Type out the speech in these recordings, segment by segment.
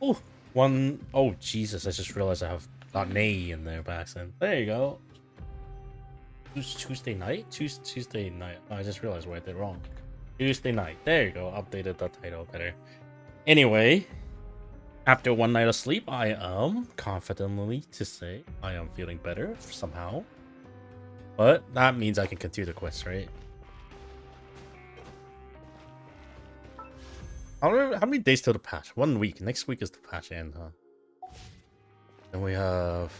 Oh, one. Oh, Jesus. I just realized I have Nay in there by accident. There you go. Tuesday night? Tuesday night. Oh, I just realized where I did wrong. Tuesday night. There you go. Updated the title better. Anyway, after one night of sleep, I am confidently to say I am feeling better somehow. But that means I can continue the quest, right? How many days till the patch? 1 week. Next week is the patch end, huh? Then we have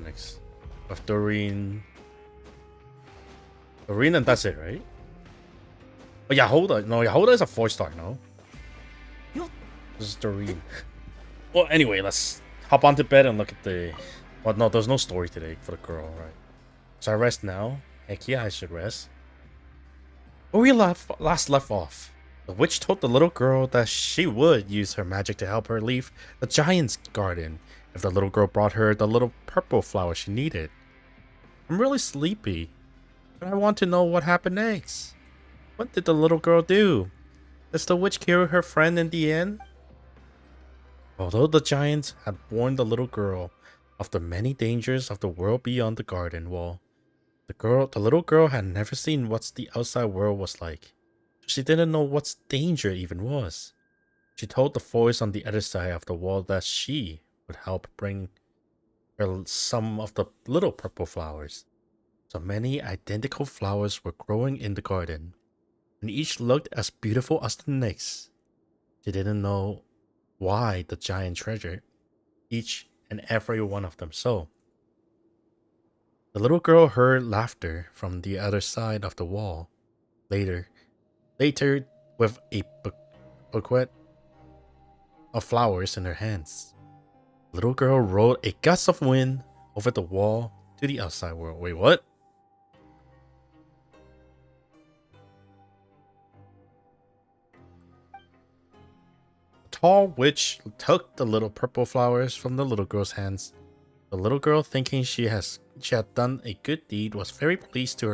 next. We have Doreen. Doreen and that's it, right? Oh Yahoda. No, Yahoda is a 4-star, no? This is Doreen. Well, anyway, let's hop onto bed and look at the. Well, no, there's no story today for the girl, right? So I rest now. Heck yeah, I should rest. Where we last left off, the witch told the little girl that she would use her magic to help her leave the giant's garden if the little girl brought her the little purple flower she needed. I'm really sleepy, but I want to know what happened next. What did the little girl do? Does the witch cure her friend in the end? Although the giants had warned the little girl of the many dangers of the world beyond the garden wall, the little girl had never seen what the outside world was like. She didn't know what danger even was. She told the voice on the other side of the wall that she would help bring her some of the little purple flowers. So many identical flowers were growing in the garden, and each looked as beautiful as the next. She didn't know why the giant treasured each and every one of them so. The little girl heard laughter from the other side of the wall. Later, with a bouquet of flowers in her hands, the little girl rode a gust of wind over the wall to the outside world. Wait, what? The tall witch took the little purple flowers from the little girl's hands. The little girl, thinking she had done a good deed, was very pleased with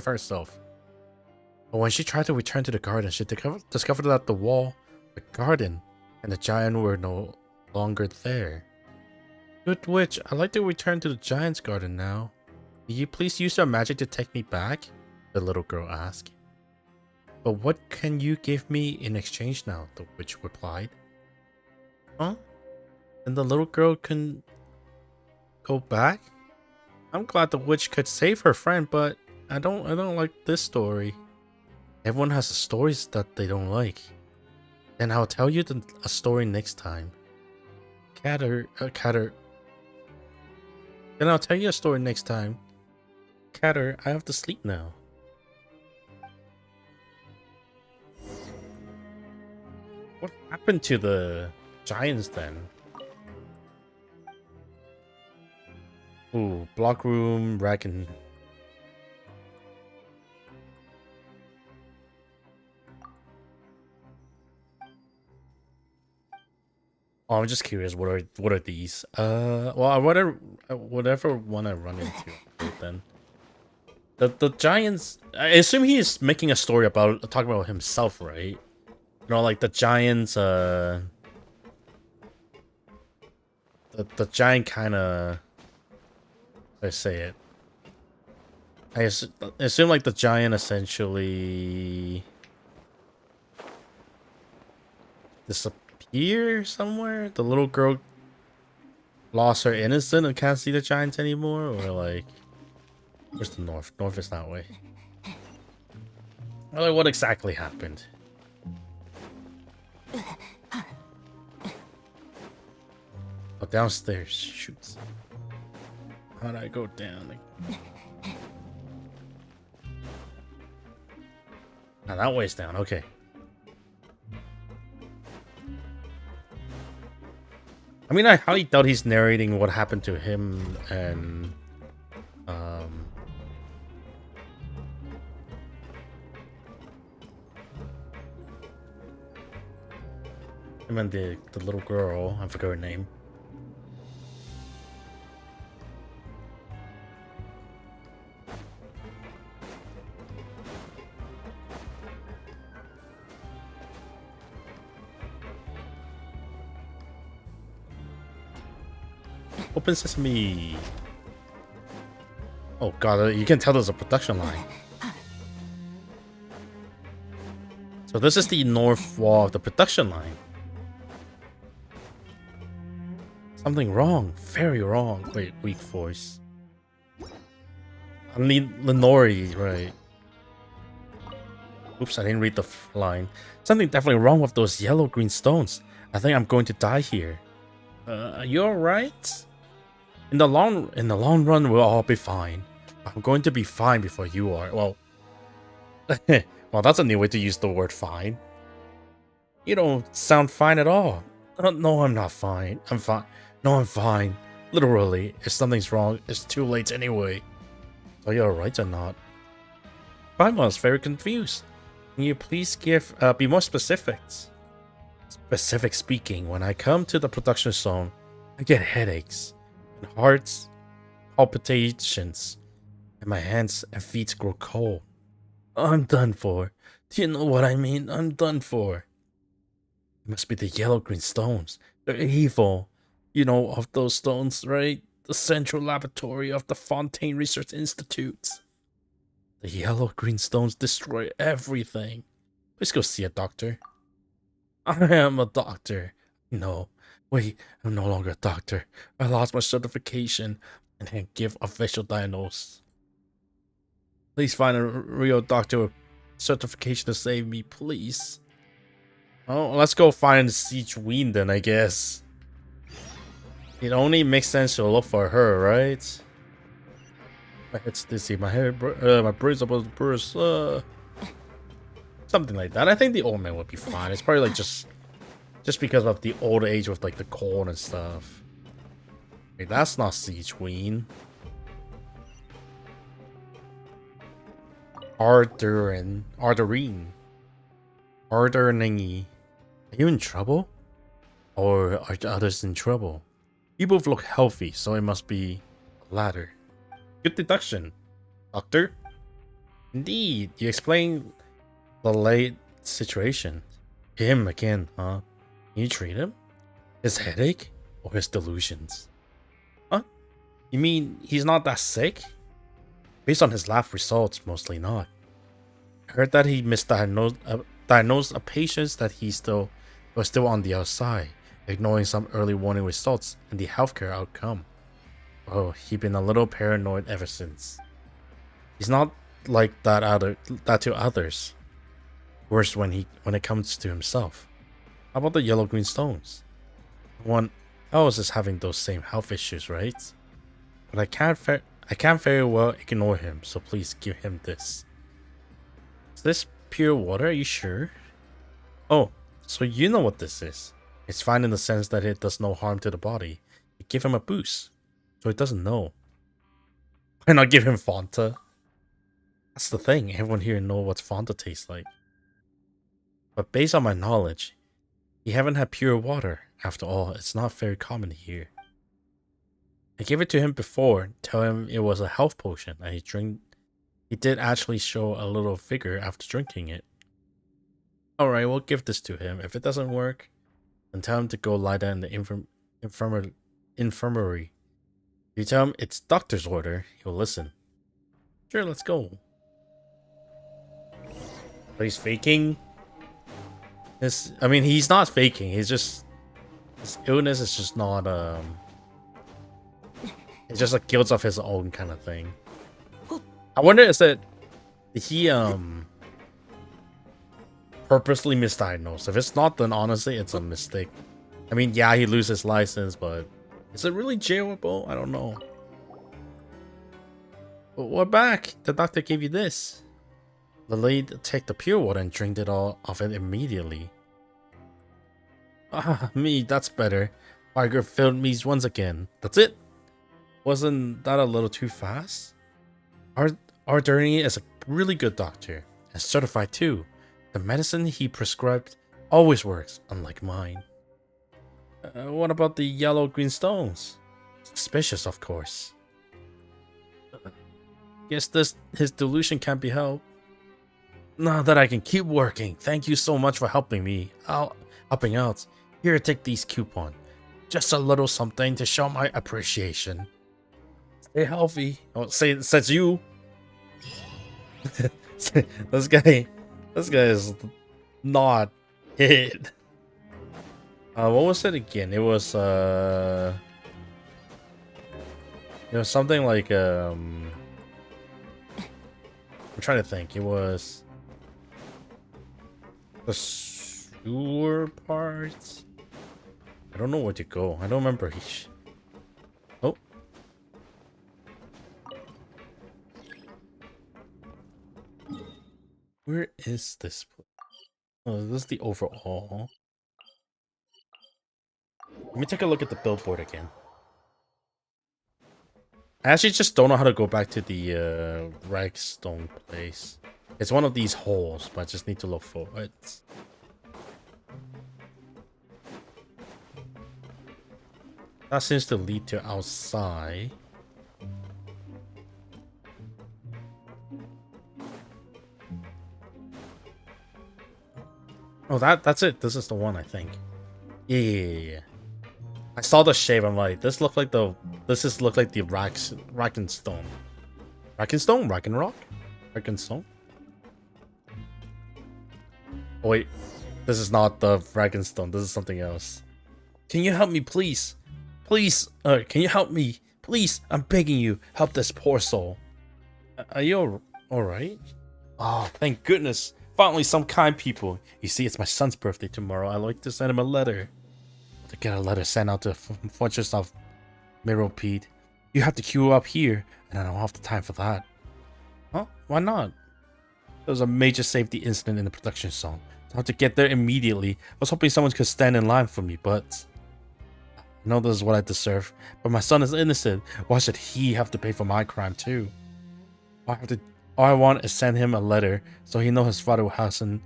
herself. But when she tried to return to the garden, she discovered that the wall, the garden, and the giant were no longer there. Good witch, I'd like to return to the giant's garden now. Will you please use your magic to take me back? The little girl asked. But what can you give me in exchange now? The witch replied. Huh? Then the little girl can go back? I'm glad the witch could save her friend, but I don't like this story. Everyone has stories that they don't like. Then I'll tell you a story next time. Catter. Then I'll tell you a story next time. Catter, I have to sleep now. What happened to the giants then? Ooh, block room, rack and... Oh, I'm just curious. What are these? Well, whatever one I run into, then. The giants. I assume he is making a story about talking about himself, right? You know, like the giants. The giant kind of. I say it. I assume like the giant essentially disappear somewhere. The little girl lost her innocence and can't see the giants anymore, or like, where's the north? North is that way. Or like, what exactly happened? Oh, downstairs. Shoots. How'd I go down? Ah, that way's down. Okay. I mean, I highly doubt he's narrating what happened to him and him and the little girl. I forgot her name. Open sesame. Oh god, you can tell there's a production line. So this is the north wall of the production line. Something wrong. Very wrong. Wait, weak voice. I mean, Lenore, right? Oops, I didn't read the line. Something definitely wrong with those yellow-green stones. I think I'm going to die here. Are you alright? In the long run, we'll all be fine. I'm going to be fine before you are. Well, well, that's a new way to use the word fine. You don't sound fine at all. No, I'm not fine. I'm fine. No, I'm fine. Literally, if something's wrong, it's too late anyway. Are you alright or not? I was very confused. Can you please be more specific? Specific speaking, when I come to the production zone, I get headaches, and heart palpitations, and my hands and feet grow cold. I'm done for. Do you know what I mean? I'm done for. It must be the yellow-green stones. They're evil. You know of those stones, right? The central laboratory of the Fontaine Research Institute. The yellow-green stones destroy everything. Let's go see a doctor. I am a doctor. No. Wait, I'm no longer a doctor. I lost my certification and can't give official diagnosis. Please find a real doctor with certification to save me, please. Oh, let's go find Siege Ween then, I guess. It only makes sense to look for her, right? My head's dizzy, my brain's about to burst. Something like that. I think the old man would be fine. It's probably like just because of the old age with like the corn and stuff. Wait, that's not Siege Queen. Arthurine. Are you in trouble? Or are the others in trouble? You both look healthy, so it must be a ladder. Good deduction, Doctor. Indeed, you explained the late situation. Him again, huh? Can you treat him? His headache or his delusions? Huh? You mean he's not that sick? Based on his lab results, mostly not. I heard that he diagnosed a patient that was still on the outside, ignoring some early warning results and the healthcare outcome. Oh, he's been a little paranoid ever since. He's not like that to others. Worse when it comes to himself. How about the yellow-green stones? One else is having those same health issues, right? But I can't very well ignore him, so please give him this. Is this pure water? Are you sure? Oh, so you know what this is. It's fine in the sense that it does no harm to the body. You give him a boost, so he doesn't know. Why not give him Fanta? That's the thing, everyone here knows what Fanta tastes like. But based on my knowledge, you haven't had pure water. After all, it's not very common here. I gave it to him before, tell him it was a health potion, and he did actually show a little vigor after drinking it. Alright, we'll give this to him. If it doesn't work, then tell him to go lie down in the infirmary. If you tell him it's doctor's order, he'll listen. Sure, let's go. But he's faking? I mean, he's not faking. He's just... His illness is just not, It's just a guilt of his own kind of thing. I wonder, is that... Did he, purposely misdiagnosed? If it's not, then honestly, it's a mistake. I mean, yeah, he loses his license, but... Is it really jailable? I don't know. But we're back. The doctor gave you this. The lady take the pure water and drank it all of it immediately. Ah, me, that's better. Margaret filled me once again. That's it. Wasn't that a little too fast? Arthurine is a really good doctor, and certified too. The medicine he prescribed always works, unlike mine. What about the yellow-green stones? Suspicious, of course. Guess his delusion can't be helped. Now that I can keep working, thank you so much for helping out. Here, take these coupon. Just a little something to show my appreciation. Stay healthy. Oh, says you. this guy is not hit. What was it again? It was something like I'm trying to think. It was the sewer parts. I don't know where to go. I don't remember. Oh. Where is this place? Oh, this is the overall. Let me take a look at the billboard again. I actually just don't know how to go back to the ragstone place. It's one of these holes, but I just need to look for it. That seems to lead to outside. Oh, that's it. This is the one, I think. Yeah. I saw the shape. I'm like, this look like the Rackenstone. Rackenstone? Rackenrock? Rackenstone? Oh wait, this is not the Rackenstone. This is something else. Can you help me, please? Please, can you help me? Please, I'm begging you, help this poor soul. Are you alright? Oh, thank goodness. Finally, some kind people. You see, it's my son's birthday tomorrow. I'd like to send him a letter. To get a letter sent out to the Fortress of Meropede. You have to queue up here, and I don't have the time for that. Huh? Why not? There was a major safety incident in the production zone. So I have to get there immediately. I was hoping someone could stand in line for me, but I know this is what I deserve. But my son is innocent. Why should he have to pay for my crime too? All I want is send him a letter so he knows his father hasn't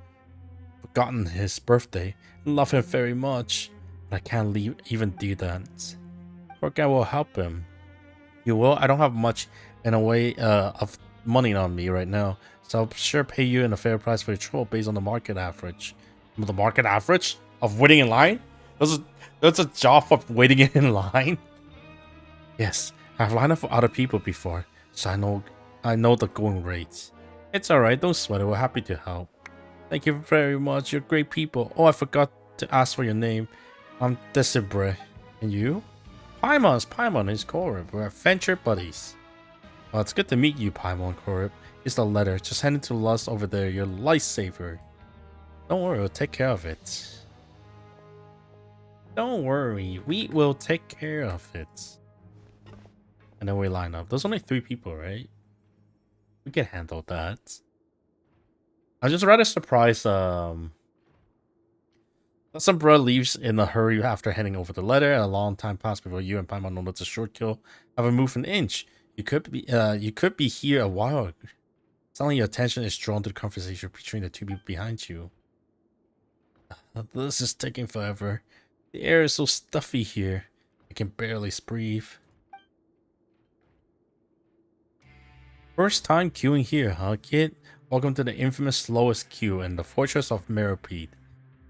forgotten his birthday and love him very much. But I can't even do that. Poor guy will help him. You will? I don't have much in a way of money on me right now, so I'll sure pay you in a fair price for your trouble based on the market average. The market average of waiting in line? That's a job of waiting in line? Yes, I've lined up for other people before, so I know the going rates. It's alright, don't sweat it, we're happy to help. Thank you very much, you're great people. Oh, I forgot to ask for your name. I'm Desibre. And you? Paimon is Korib. We're adventure buddies. Well, it's good to meet you, Paimon Korib. Here's the letter. Just hand it to Luz over there, your lifesaver. Don't worry, we'll take care of it. Don't worry, we will take care of it. And then we line up. There's only 3 people, right? We can handle that. I'm just rather surprised, some bro leaves in a hurry after handing over the letter. A long time passed before you and Paimon know it's a short kill. Haven't moved an inch. You could be here a while. Suddenly your attention is drawn to the conversation between the 2 people behind you. This is taking forever. The air is so stuffy here. I can barely breathe. First time queuing here, huh, kid? Welcome to the infamous slowest queue in the Fortress of Meropede.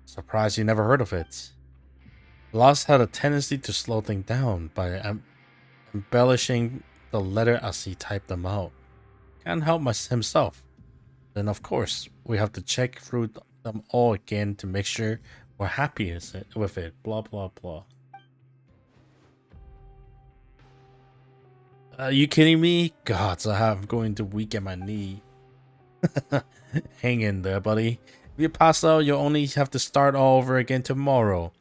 Surprised you never heard of it. Luz had a tendency to slow things down by embellishing the letter as he typed them out. Can't help himself. Then of course, we have to check through them all again to make sure we're happy with it. Blah blah blah. Are you kidding me? Gods, I'm going to weaken my knee. Hang in there, buddy. If you pass out, you'll only have to start all over again tomorrow.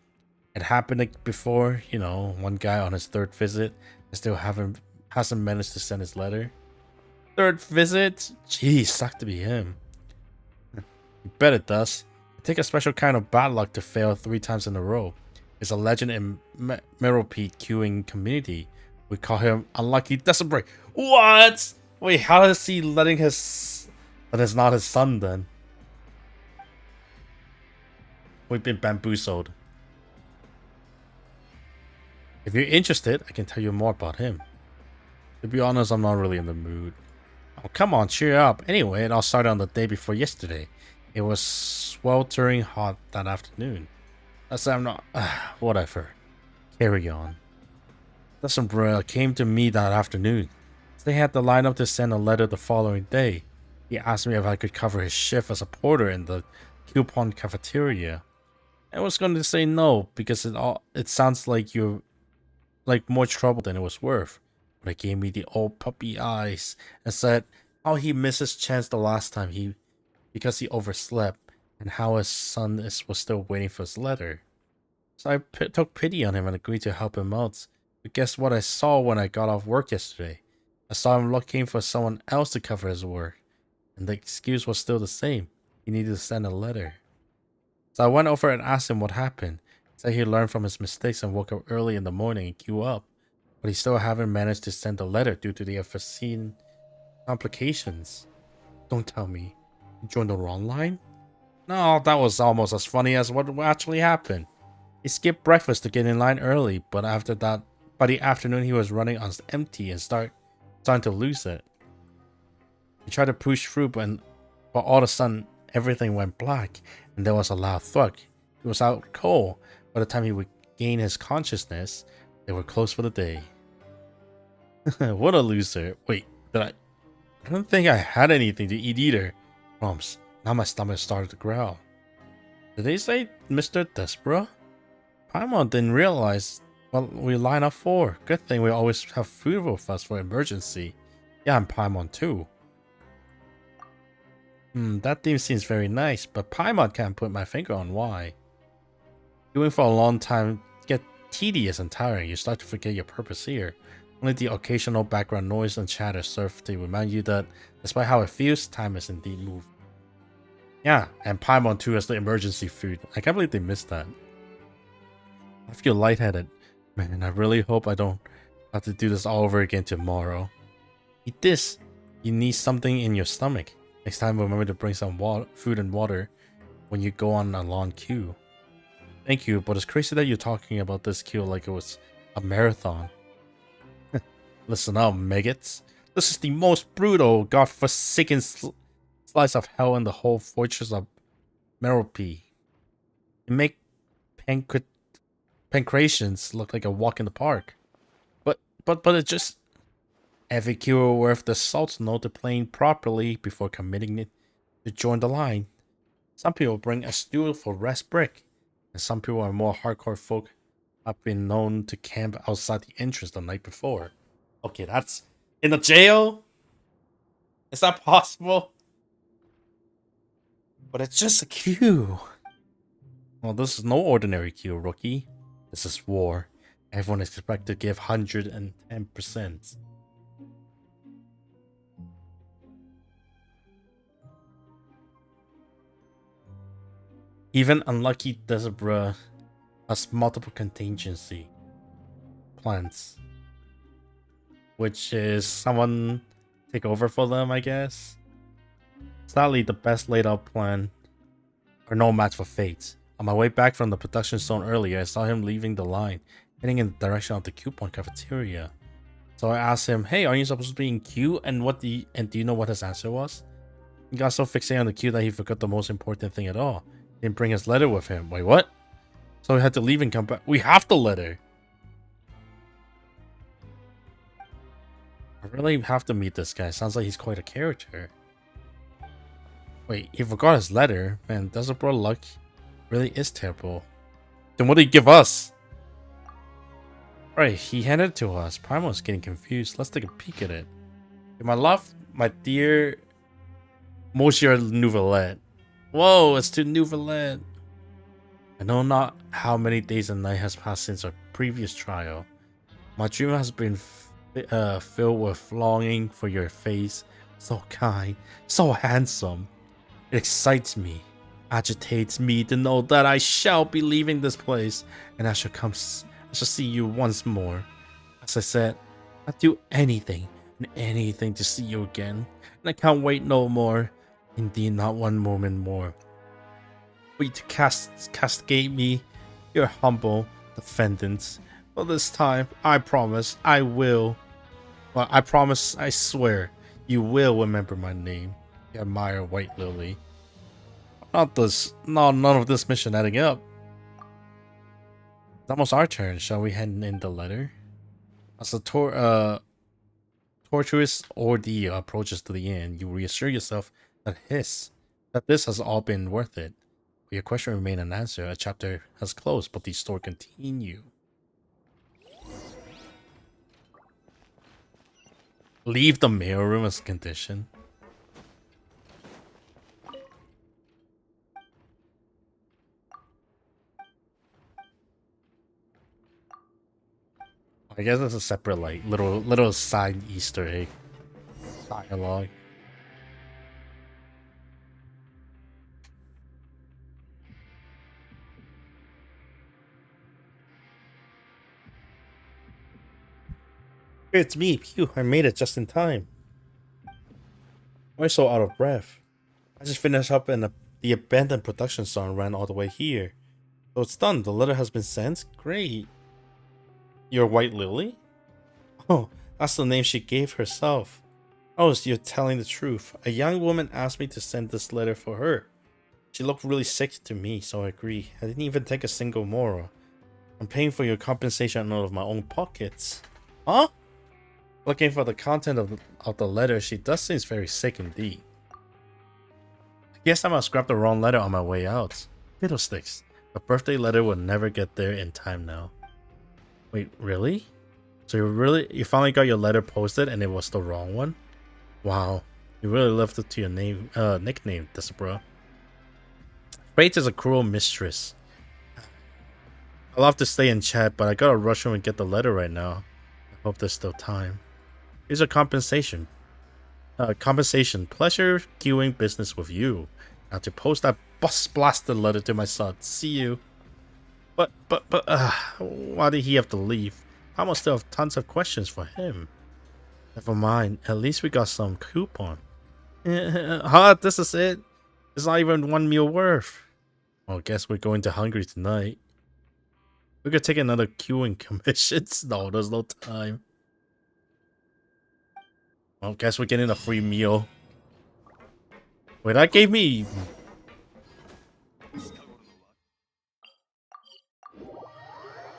It happened before, you know, one guy on his 3rd visit still hasn't managed to send his letter. 3rd visit? Jeez, sucked to be him. You bet it does. It takes a special kind of bad luck to fail 3 times in a row. It's a legend in Meropede queuing community. We call him Unlucky Desibre. What? Wait, how is he letting his... That is not his son then. We've been bamboozled. If you're interested, I can tell you more about him. To be honest, I'm not really in the mood. Oh, come on, cheer up. Anyway, it all started on the day before yesterday. It was sweltering hot that afternoon. That's I'm not... whatever. Carry on. This umbrella came to me that afternoon. They had the lineup to send a letter the following day. He asked me if I could cover his shift as a porter in the coupon cafeteria. I was going to say no because it sounds like you're like more trouble than it was worth. But he gave me the old puppy eyes and said how he missed his chance the last time because he overslept and how his son was still waiting for his letter. So I took pity on him and agreed to help him out. But guess what I saw when I got off work yesterday? I saw him looking for someone else to cover his work. And the excuse was still the same. He needed to send a letter. So I went over and asked him what happened. He said he learned from his mistakes and woke up early in the morning and queue up. But he still haven't managed to send the letter due to the unforeseen complications. Don't tell me. You joined the wrong line? No, that was almost as funny as what actually happened. He skipped breakfast to get in line early, but after that, by the afternoon he was running on empty and starting to lose it. He tried to push through, but all of a sudden everything went black, and there was a loud thud. He was out cold. By the time he would gain his consciousness, they were closed for the day. What a loser! Wait, I don't think I had anything to eat either. Crumbs. Now my stomach started to growl. Did they say Mr. Desperate? Paimon didn't realize what we line up for. Good thing we always have food with us for emergency. Yeah, and Paimon too. That theme seems very nice, but Paimon can't put my finger on why. Doing for a long time get tedious and tiring. You start to forget your purpose here. Only the occasional background noise and chatter serve to remind you that, despite how it feels, time is indeed moving. Yeah, and Paimon too has the emergency food. I can't believe they missed that. I feel lightheaded. Man, I really hope I don't have to do this all over again tomorrow. Eat this. You need something in your stomach. Next time remember to bring some food and water when you go on a long queue. Thank you, but it's crazy that you're talking about this queue like it was a marathon. Listen up, maggots. This is the most brutal, godforsaken slice of hell in the whole fortress of Merope. You make pancreations look like a walk in the park. But it just... Every queue worth the salt know to playing properly before committing it to join the line. Some people bring a stool for rest break, and some people are more hardcore folk have been known to camp outside the entrance the night before. Okay, that's in the jail? Is that possible? But it's just a queue. Well, this is no ordinary queue, rookie. This is war. Everyone is expected to give 110%. Even unlucky Desbra has multiple contingency plans, which is someone take over for them, I guess. Sadly, the best laid out plan are no match for fate. On my way back from the production zone earlier, I saw him leaving the line, heading in the direction of the coupon cafeteria. So I asked him, "Hey, aren't you supposed to be in queue?" And do you know what his answer was? He got so fixated on the queue that he forgot the most important thing at all. He didn't bring his letter with him. Wait, what? So we had to leave and come back. We have the letter. I really have to meet this guy. Sounds like he's quite a character. Wait, he forgot his letter? Man, doesn't bro luck really is terrible. Then what did he give us? Right, he handed it to us. Primal's getting confused. Let's take a peek at it. In my love, my dear Monsieur Nouvelette. Whoa, it's to Nouvelette. I know not how many days and nights has passed since our previous trial. My dream has been filled with longing for your face. So kind, so handsome. It excites me, agitates me to know that I shall be leaving this place and I shall see you once more. As I said, I'd do anything and anything to see you again, and I can't wait no more. Indeed, not one moment more. For you to castigate me, your humble defendant. But this time, I promise, I will. Well, I promise, I swear, you will remember my name. You admire White Lily. None of this mission adding up. almost our turn. Shall we hand in the letter? As the tortuous ordeal approaches to the end, you reassure yourself that this has all been worth it. But your question remains unanswered. A chapter has closed, but the story continues. Leave the mailroom as a condition. I guess it's a separate, like, little side Easter egg dialogue. It's me, Pew. I made it just in time. Why so out of breath? I just finished up and the abandoned production song ran all the way here. So it's done. The letter has been sent. Great. You're White Lily? Oh, that's the name she gave herself. Oh, so you're telling the truth. A young woman asked me to send this letter for her. She looked really sick to me, so I agree. I didn't even take a single moral. I'm paying for your compensation out of my own pockets. Huh? Looking for the content of the letter, she does seem very sick indeed. I guess I must grab the wrong letter on my way out. Fiddlesticks. The birthday letter will never get there in time now. Wait, really? So you finally got your letter posted and it was the wrong one? Wow. You really lived up to your nickname, Desbra. Fate is a cruel mistress. I'll have to stay in chat, but I gotta rush home and get the letter right now. I hope there's still time. Here's a compensation. Compensation. Pleasure doing business with you. Now to post that blasted letter to my son. See you. But, why did he have to leave? I must still have tons of questions for him. Never mind. At least we got some coupon. Huh? This is it? It's not even one meal worth. Well, I guess we're going to Hungry tonight. We could take another queuing commissions. No, there's no time. Well, guess we're getting a free meal. Wait, that gave me...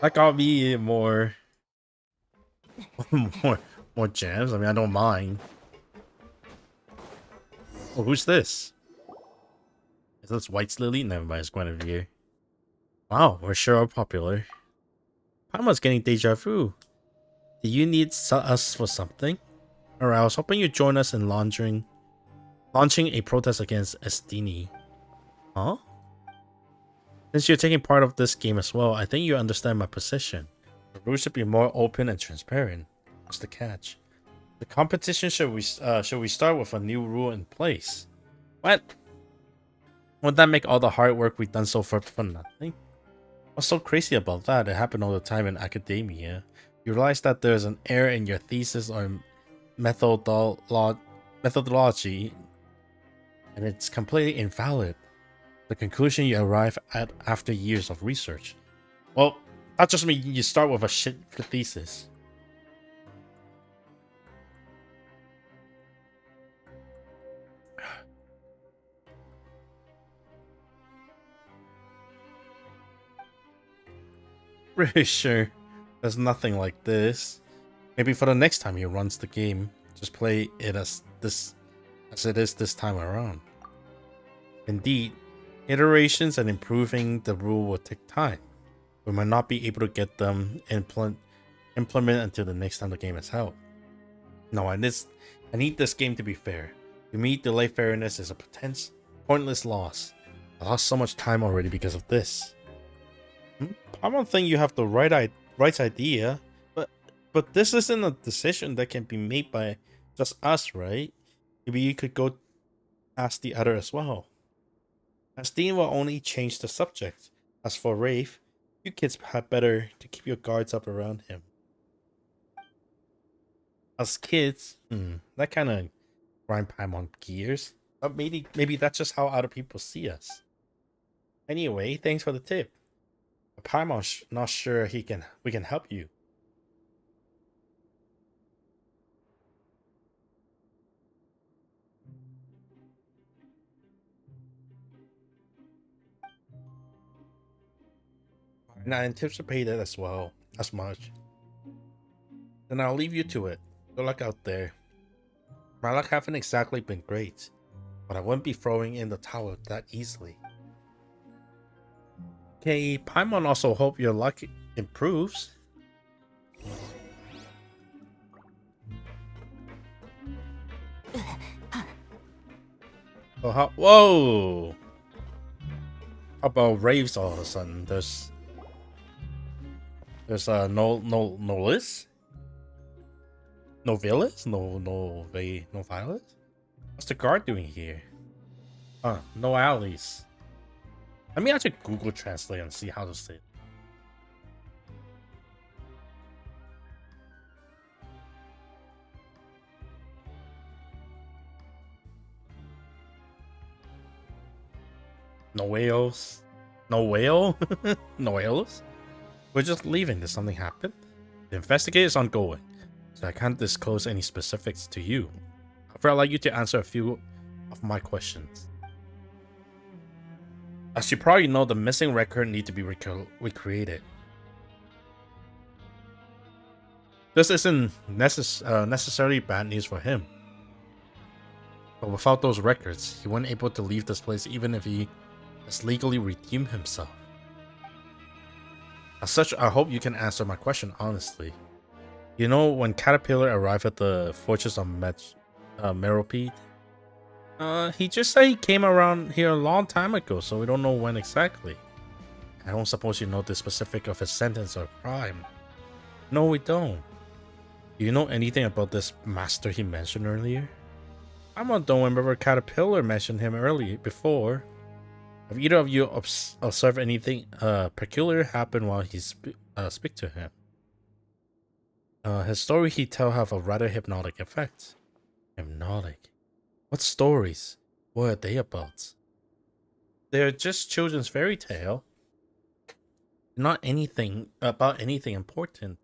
That got me more... more gems. I mean, I don't mind. Oh, who's this? Is this White's Lily? Never mind, it's Guinevere. Wow, we're sure popular. Palma's getting deja vu. Do you need us for something? Or I was hoping you'd join us in launching a protest against Estini. Huh? Since you're taking part of this game as well, I think you understand my position. The rules should be more open and transparent. What's the catch? The competition should we start with a new rule in place? What? Would that make all the hard work we've done so far for nothing? What's so crazy about that? It happened all the time in academia. You realize that there's an error in your thesis or methodology, and it's completely invalid. The conclusion you arrive at after years of research. Well, that just means you start with a shit thesis. Pretty sure there's nothing like this. Maybe for the next time he runs the game, just play it as it is this time around. Indeed, iterations and improving the rule will take time. We might not be able to get them implement until the next time the game is held. No, I need this game to be fair. To me, delay fairness is a pointless loss. I lost so much time already because of this. I don't think you have the right idea, but this isn't a decision that can be made by just us, right? Maybe you could go ask the other as well. As Dean will only change the subject. As for Rafe, you kids had better to keep your guards up around him. As kids, that kind of grind Paimon gears. But maybe that's just how other people see us. Anyway, thanks for the tip. Paimon's not sure we can help you. And I anticipate it as well, as much. Then I'll leave you to it. Good luck out there. My luck haven't exactly been great, but I wouldn't be throwing in the towel that easily. Okay, Paimon also hope your luck improves. So whoa! How about raves all of a sudden? There's no list? No villas? No violet? What's the guard doing here? No alleys. Let me actually Google Translate and see how to say it. No whales? No whale? No whales? We're just leaving. Did something happen? The investigation is ongoing, so I can't disclose any specifics to you. However, I'd like you to answer a few of my questions. As you probably know, the missing record need to be recreated. This isn't necessarily bad news for him. But without those records, he wasn't able to leave this place even if he has legally redeemed himself. As such, I hope you can answer my question honestly. You know, when Caterpillar arrived at the fortress of Meropide, he just said he came around here a long time ago, so we don't know when exactly. I don't suppose you know the specific of his sentence or crime. No, we don't. Do you know anything about this master he mentioned earlier? I don't remember Caterpillar mentioned him earlier before. Have either of you observed anything peculiar happen while he speak to him? His story he tell have a rather hypnotic effect. Hypnotic? What stories? What are they about? They're just children's fairy tale. Not anything about anything important.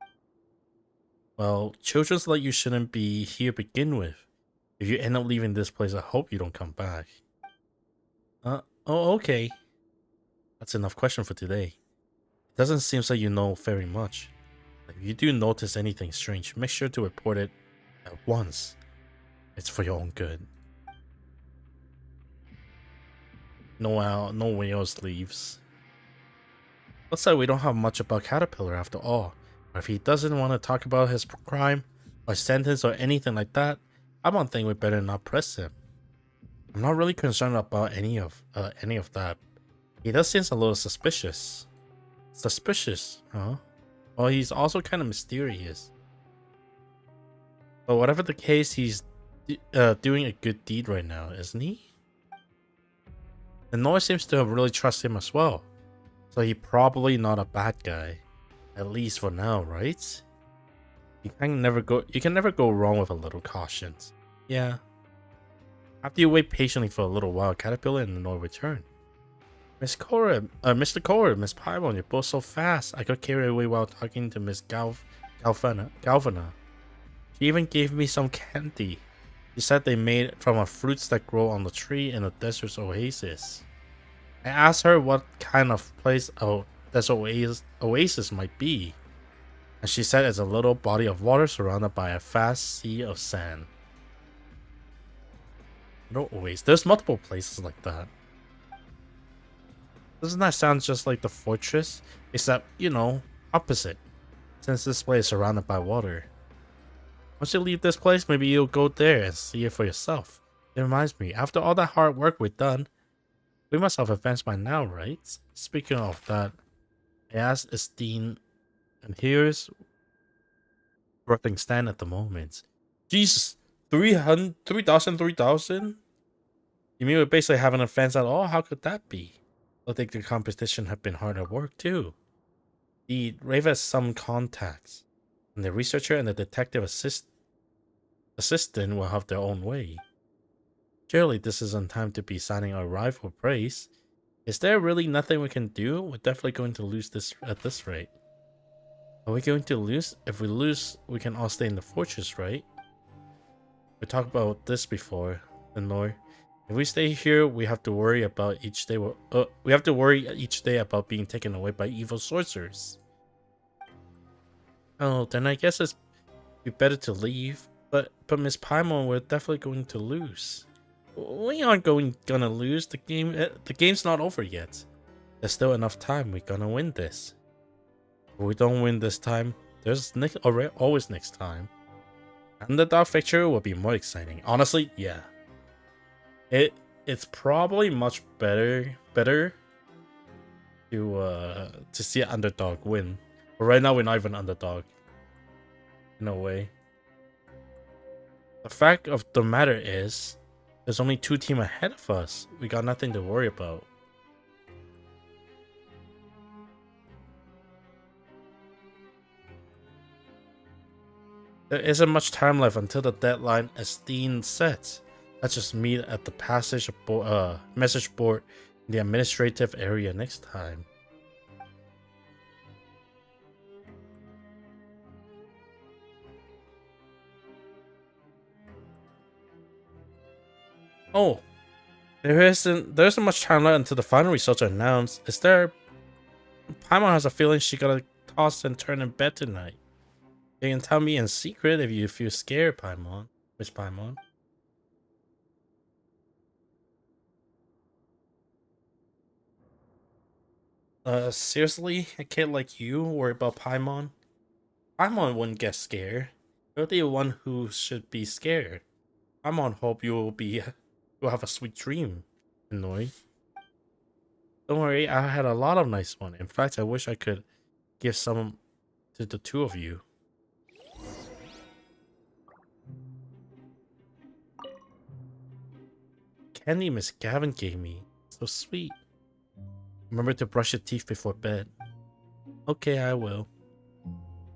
Well, children's like you shouldn't be here to begin with. If you end up leaving this place, I hope you don't come back. Oh, okay. That's enough question for today. It doesn't seem like you know very much. If you do notice anything strange, make sure to report it at once. It's for your own good. No whales leaves. Looks like we don't have much about Caterpillar after all. But if he doesn't want to talk about his crime or sentence or anything like that, I don't think we better not press him. I'm not really concerned about any of that. He does seem a little suspicious. Suspicious, huh? Well, he's also kind of mysterious. But whatever the case, he's doing a good deed right now, isn't he? The Noise seems to have really trusted him as well. So he's probably not a bad guy. At least for now, right? You can never go wrong with a little caution. Yeah. After you wait patiently for a little while, Caterpillar and the Noise return. Mr. Cora, Miss Paimon, you're both so fast. I got carried away while talking to Miss Galvana. She even gave me some candy. She said they made it from fruits that grow on the tree in the desert's oasis. I asked her what kind of place a desert oasis might be, and she said it's a little body of water surrounded by a vast sea of sand. No oasis. There's multiple places like that. Doesn't that sound just like the fortress? Except, you know, opposite. Since this place is surrounded by water. Once you leave this place, maybe you'll go there and see it for yourself. It reminds me, after all that hard work we've done, we must have advanced by now, right? Speaking of that, I asked Estine, and here's where things stand at the moment. Jesus, 3,000? You mean we basically haven't advanced at all? How could that be? I think the competition have been hard at work too. The Rave has some contacts, and the researcher and the detective assistant will have their own way. Surely this isn't time to be signing our rival praise. Is there really nothing we can do? We're definitely going to lose this at this rate. Are we going to lose? If we lose, we can all stay in the fortress, right? We talked about this before, Lenore. If we stay here, we have to worry about each day. We have to worry each day about being taken away by evil sorcerers. Oh, then I guess it's be better to leave. But Miss Paimon, we're definitely going to lose. We aren't gonna lose. The game's not over yet. There's still enough time. We're gonna win this. If we don't win this time, there's always next time. And the dark victory will be more exciting. Honestly, yeah. It's probably much better to see an underdog win. But right now we're not even underdog. In a way. The fact of the matter is, there's only 2 teams ahead of us. We got nothing to worry about. There isn't much time left until the deadline, as Dean said. Let's just meet at the message board in the administrative area next time. Oh, there isn't much time left until the final results are announced. Is there? Paimon has a feeling she gotta toss and turn in bed tonight. You can tell me in secret if you feel scared, Paimon. Miss Paimon. Seriously? A kid like you worry about Paimon? Paimon wouldn't get scared. You're the one who should be scared. Paimon hope you'll have a sweet dream, Inoi. Don't worry, I had a lot of nice ones. In fact, I wish I could give some to the 2 of you. Candy Miss Gavin gave me. So sweet. Remember to brush your teeth before bed. Okay, I will.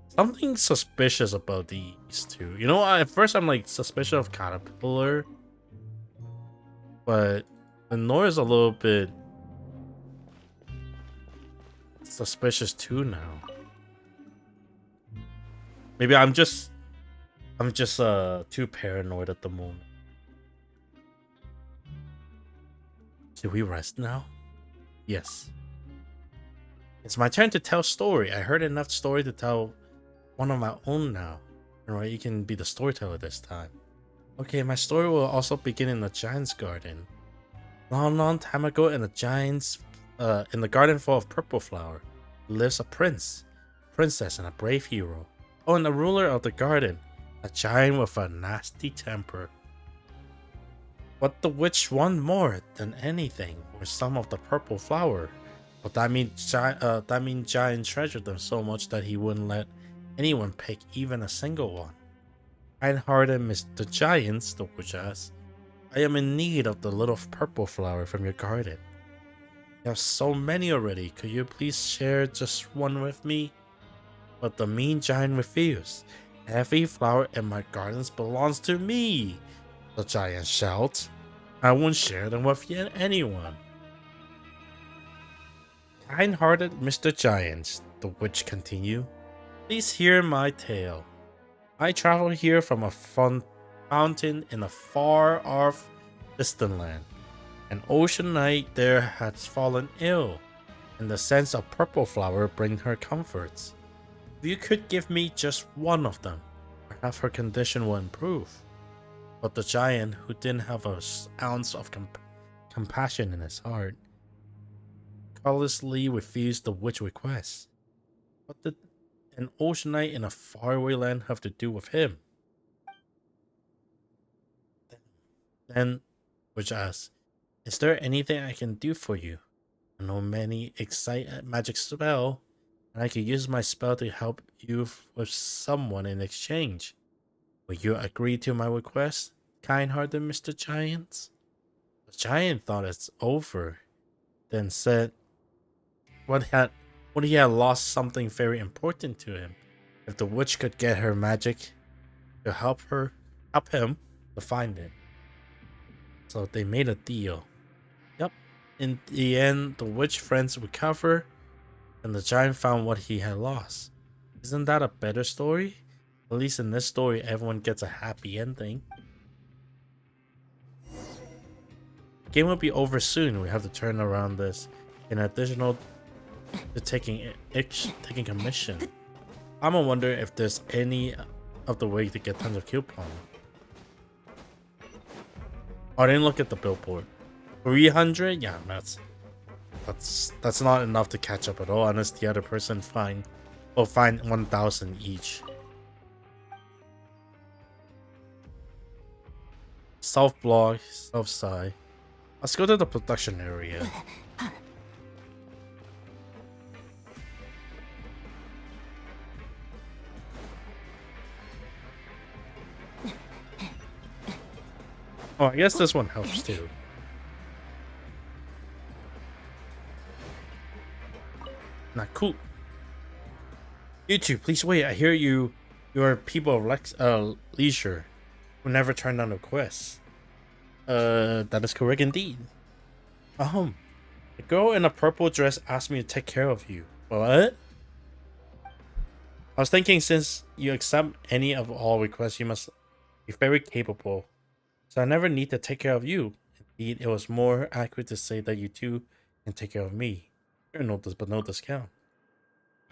Something suspicious about these 2. You know, at first I'm like suspicious of Caterpillar. But the Nora's a little bit suspicious too now. Maybe I'm just too paranoid at the moment. Do we rest now? Yes. It's my turn to tell story. I heard enough story to tell one of my own now. Alright, you can be the storyteller this time. Okay, my story will also begin in the Giant's Garden. Long time ago in the garden full of purple flower, lives a princess and a brave hero. Oh, and the ruler of the garden, a giant with a nasty temper. What the witch wanted more than anything was some of the purple flower. But that means Giant treasured them so much that he wouldn't let anyone pick even a single one. Kind-hearted Mr. Giant, the witch asked, I am in need of the little purple flower from your garden. You have so many already, could you please share just one with me? But the mean giant refused. Every flower in my gardens belongs to me, the giant shouted. I won't share them with anyone. Kind-hearted Mr. Giant, the witch continued, please hear my tale. I traveled here from a fountain in a far-off distant land. An ocean knight there had fallen ill, and the scent of purple flower bring her comforts. If you could give me just one of them, perhaps her condition will improve. But the giant, who didn't have an ounce of compassion in his heart, callously refused the witch's request. What did an ocean knight in a faraway land have to do with him? Then, witch asked, is there anything I can do for you? I know many magic spell, and I could use my spell to help you with someone in exchange. Will you agree to my request, kind-hearted Mr. Giant? The giant thought it's over, then said what he had lost something very important to him. If the witch could get her magic to help him to find it. So they made a deal. Yep. In the end, the witch friends recovered, and the giant found what he had lost. Isn't that a better story? At least in this story, everyone gets a happy ending. Game will be over soon. We have to turn around this in additional to taking commission. I'm gonna wonder if there's any of the way to get tons of coupon. Oh, I didn't look at the billboard. 300? Yeah, that's not enough to catch up at all unless the other person find 1,000 each. South block, south side. Let's go to the production area. Oh, I guess this one helps too. Not cool. You two, please wait. I hear you are people of leisure who never turn down a quest. That is correct indeed. A girl in a purple dress asked me to take care of you. What? I was thinking since you accept any of all requests, you must be very capable. So I never need to take care of you. Indeed, it was more accurate to say that you two can take care of me. You're no discount.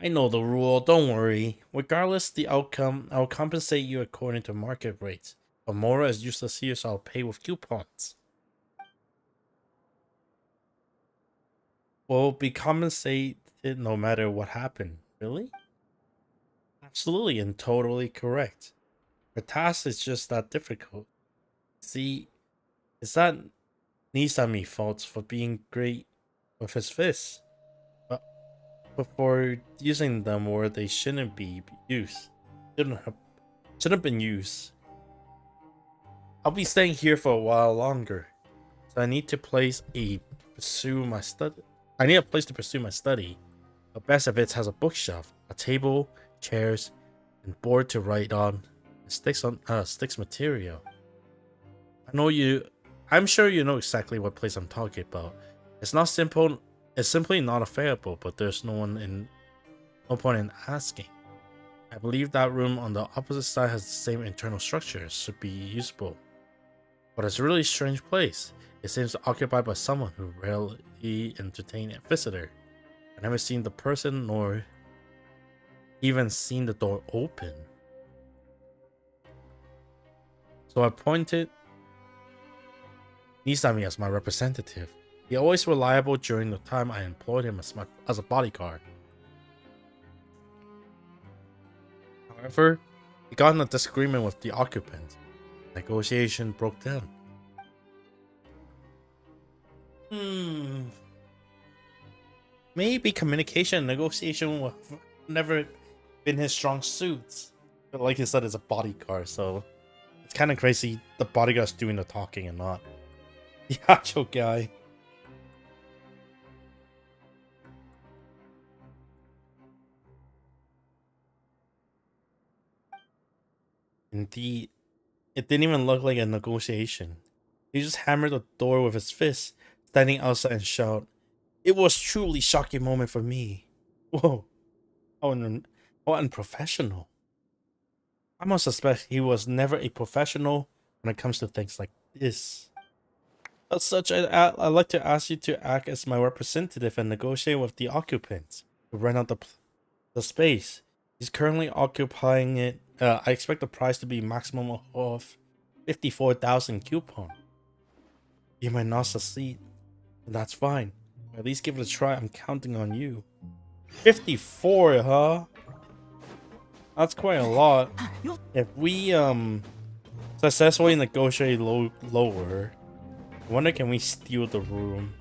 I know the rule, don't worry. Regardless the outcome, I'll compensate you according to market rates. But Mora is useless here, so I'll pay with coupons. We'll be compensated no matter what happened. Really? Absolutely and totally correct. The task is just that difficult. See, it's not Nisami's fault for being great with his fists. But for using them where they shouldn't be used. Shouldn't have been used. I'll be staying here for a while longer. So I need a place to pursue my study. The best of it has a bookshelf, a table, chairs, and board to write on, and sticks material. I'm sure you know exactly what place I'm talking about. It's simply not available, but there's no point in asking. I believe that room on the opposite side has the same internal structure, should be usable. But it's a really strange place. It seems occupied by someone who rarely entertains a visitor. I've never seen the person nor even seen the door open. So I appointed Nisami as my representative. He always reliable during the time I employed him as a bodyguard. However, he got in a disagreement with the occupant. Negotiation broke down. Maybe communication and negotiation will never been his strong suits. But like you said, it's a bodyguard, so it's kind of crazy the bodyguard's doing the talking and not the actual guy. Indeed, it didn't even look like a negotiation. He just hammered the door with his fist, standing outside and shout, "It was truly shocking moment for me." Whoa, how unprofessional. I must suspect he was never a professional when it comes to things like this. As such, I'd like to ask you to act as my representative and negotiate with the occupants to rent out the space. He's currently occupying it. I expect the price to be maximum of 54,000 coupon. You might not succeed, and that's fine. At least give it a try. I'm counting on you. 54, huh? That's quite a lot. If we successfully negotiate lower, I wonder can we steal the room?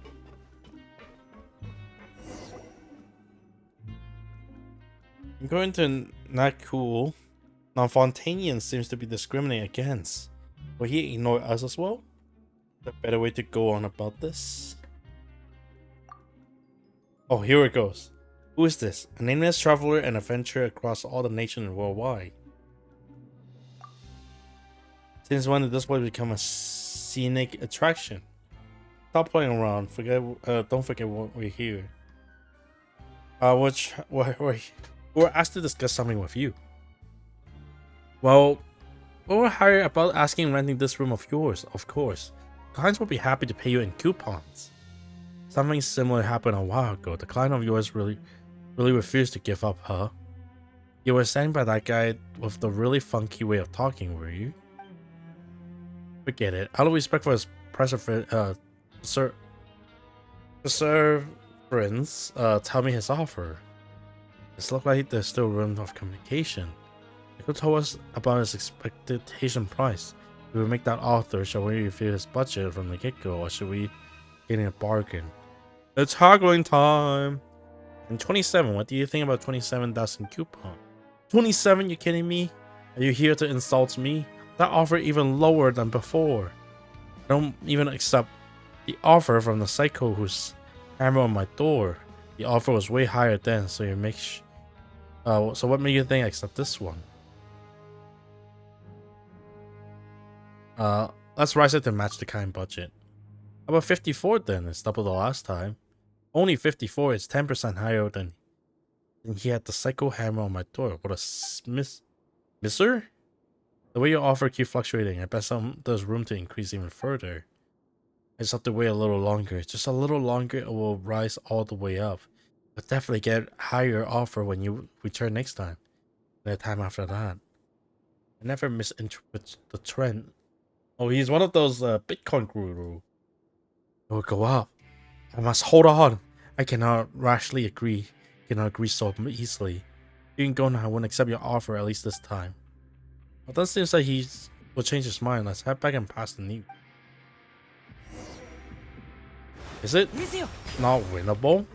I'm going to not cool. Now Fontaine seems to be discriminated against. Will he ignore us as well? Is there a better way to go on about this? Oh, here it goes. Who is this? A nameless traveler and adventurer across all the nations worldwide. Since when did this place become a scenic attraction? Stop playing around. Don't forget what we're here. We're asked to discuss something with you. Well, we were hired about renting this room of yours, of course. Clients will be happy to pay you in coupons. Something similar happened a while ago. The client of yours really refused to give up, huh? You were sent by that guy with the really funky way of talking, were you? Forget it. Out of respect for his perseverance, tell me his offer. It looks like there's still room of communication. He could tell us about his expectation price. We will make that offer. Shall we review his budget from the get-go, or should we get in a bargain? It's haggling time! And 27, what do you think about 27,000 coupon? 27, you kidding me? Are you here to insult me? That offer even lower than before. I don't even accept the offer from the psycho who's hammer on my door. The offer was way higher then, so you make so what made you think I accept this one? Let's rise it to match the kind budget. How about 54 then? It's double the last time. Only 54 is 10% higher than he had the psycho hammer on my door. What a misser? The way your offer keeps fluctuating, I bet there's room to increase even further. I just have to wait a little longer. Just a little longer, it will rise all the way up. But definitely get higher offer when you return next time. And the time after that. I never misinterpret the trend. Oh, he's one of those Bitcoin guru. It will go up. I must hold on. I cannot rashly agree. Cannot agree so easily. You can go now. I won't accept your offer, at least this time. Well, that seems like he will change his mind. Let's head back and pass the news. Is it not winnable?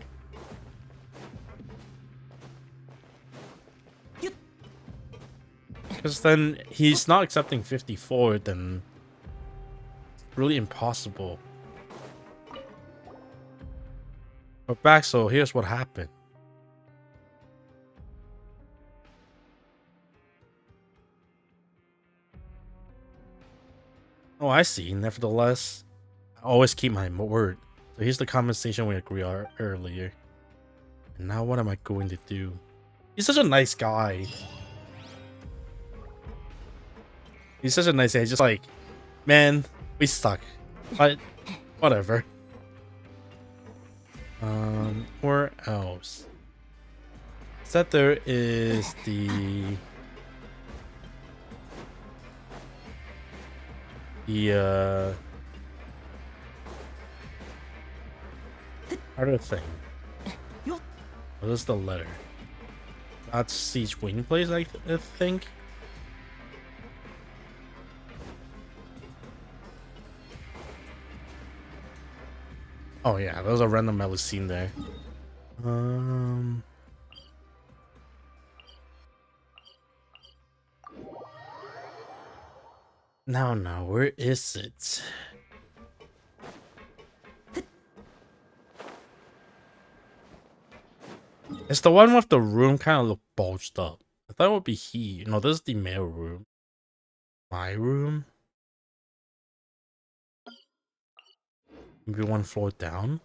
Because then he's not accepting 54, then it's really impossible. But back, so here's what happened. Oh, I see. Nevertheless, I always keep my word. So here's the compensation we agreed on earlier. And now what am I going to do? He's such a nice guy. He's such a nice guy. He's just like, man, we suck. But whatever. Where else? Said there is the other thing. What is the letter? That's Siege Wing Place, I think. Oh yeah, there's a random melody scene there. Now, where is it? It's the one with the room kind of look bulged up. I thought it would be he. No, this is the mail room. My room? Maybe one floor down?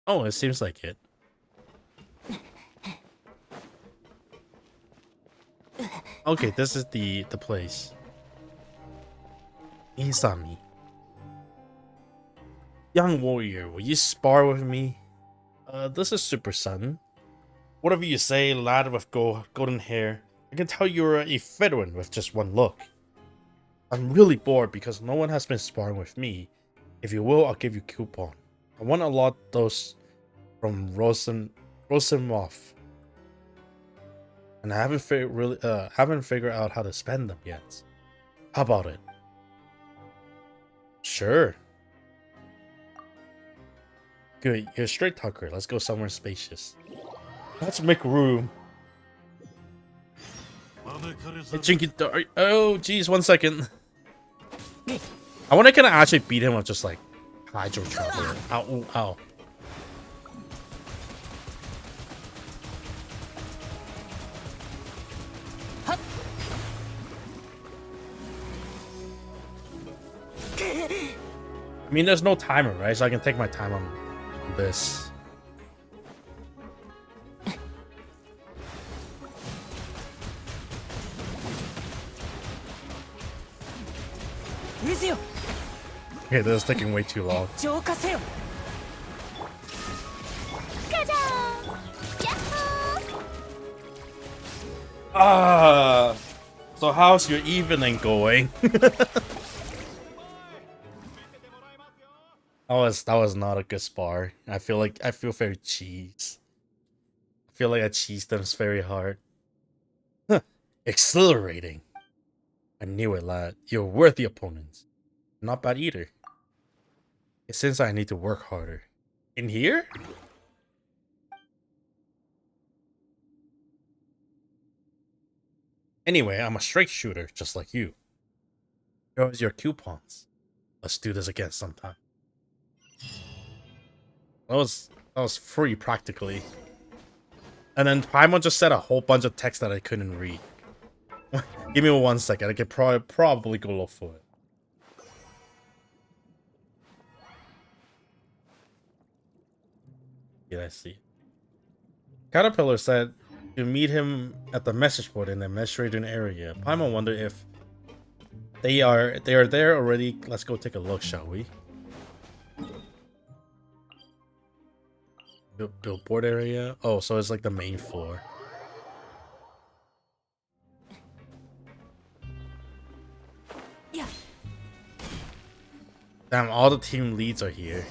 Oh, it seems like it. Okay, this is the place. Isami. Young warrior, will you spar with me? This is Super Sun. Whatever you say, lad with golden hair. I can tell you're a veteran with just one look. I'm really bored because no one has been sparring with me. If you will, I'll give you a coupon. I want a lot of those from Rosenroth. And I haven't figured out how to spend them yet. How about it? Sure. Good, you're a straight talker. Let's go somewhere spacious. Let's make room. Oh, geez, 1 second. I wonder can I actually beat him with just like hydro traveler. Ow, ooh, ow. I mean, there's no timer, right? So I can take my time on this. Okay, this is taking way too long. Ah, so how's your evening going? That was not a good spar. I feel very cheese. I feel like I cheesed them very hard. Huh. Exhilarating. I knew it, lad. You're worthy opponents. Not bad either. It seems I need to work harder. In here? Anyway, I'm a straight shooter, just like you. Here's your coupons. Let's do this again sometime. That was free practically. And then Paimon just said a whole bunch of text that I couldn't read. Give me 1 second. I could probably go look for it. Yeah, I see. Caterpillar said to meet him at the message board in the administrating area. Paimon wondered if they are there already. Let's go take a look, shall we? Billboard area. Oh, so it's like the main floor. Yeah. Damn, all the team leads are here.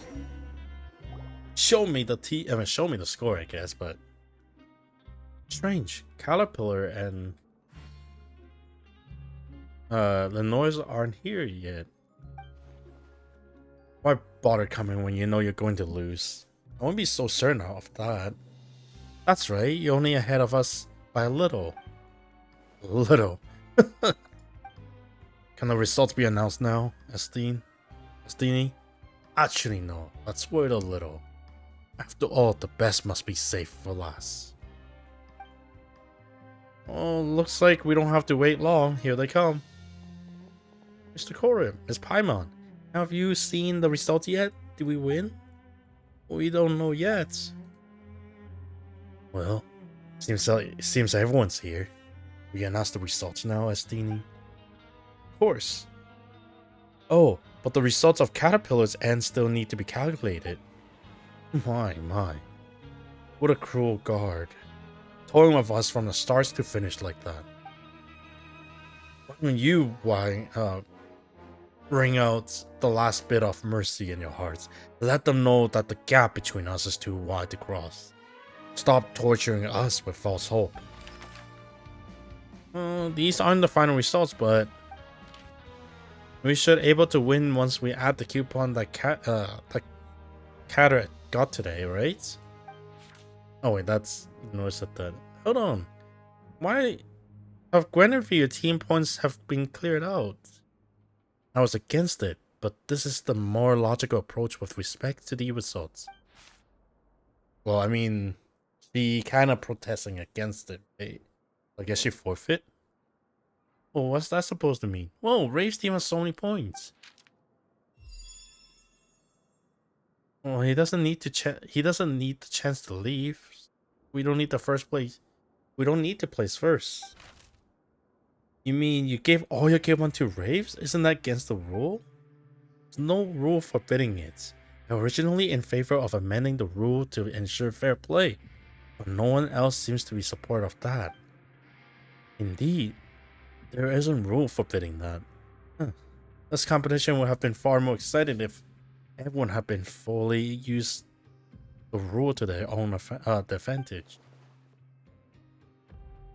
Show me the score, I guess, but strange. Caterpillar and the noise aren't here yet. Why bother coming when you know you're going to lose? I won't be so certain of that. That's right, you're only ahead of us by a little. A little. Can the results be announced now, Estine? Actually, no. Let's wait a little. After all, the best must be safe for last. Oh, looks like we don't have to wait long. Here they come. Mr. Corin, Miss Paimon, have you seen the results yet? Did we win? We don't know yet. Well, seems everyone's here. We announce the results now, Estini. Of course. Oh, but the results of Caterpillar's end still need to be calculated. My. What a cruel guard. Toying with us from the starts to finish like that. Why bring out the last bit of mercy in your hearts. Let them know that the gap between us is too wide to cross. Stop torturing us with false hope. These aren't the final results, but we should able to win once we add the coupon that Catter got today, right? Oh wait, that's notice that. Hold on. Why have Guinevere team points have been cleared out? I was against it, but this is the more logical approach with respect to the results. Well, I mean, she kind of protesting against it, right? I guess she forfeit? Well, what's that supposed to mean? Whoa, Rave's team has so many points. Well, he doesn't need the chance to leave. We don't need the first place. We don't need to place first. You mean you gave all your coupon to Raves? Isn't that against the rule? There's no rule forbidding it. Originally in favor of amending the rule to ensure fair play, but no one else seems to be supportive of that. Indeed, there isn't rule forbidding that. This competition would have been far more exciting if everyone had been fully used the rule to their own advantage.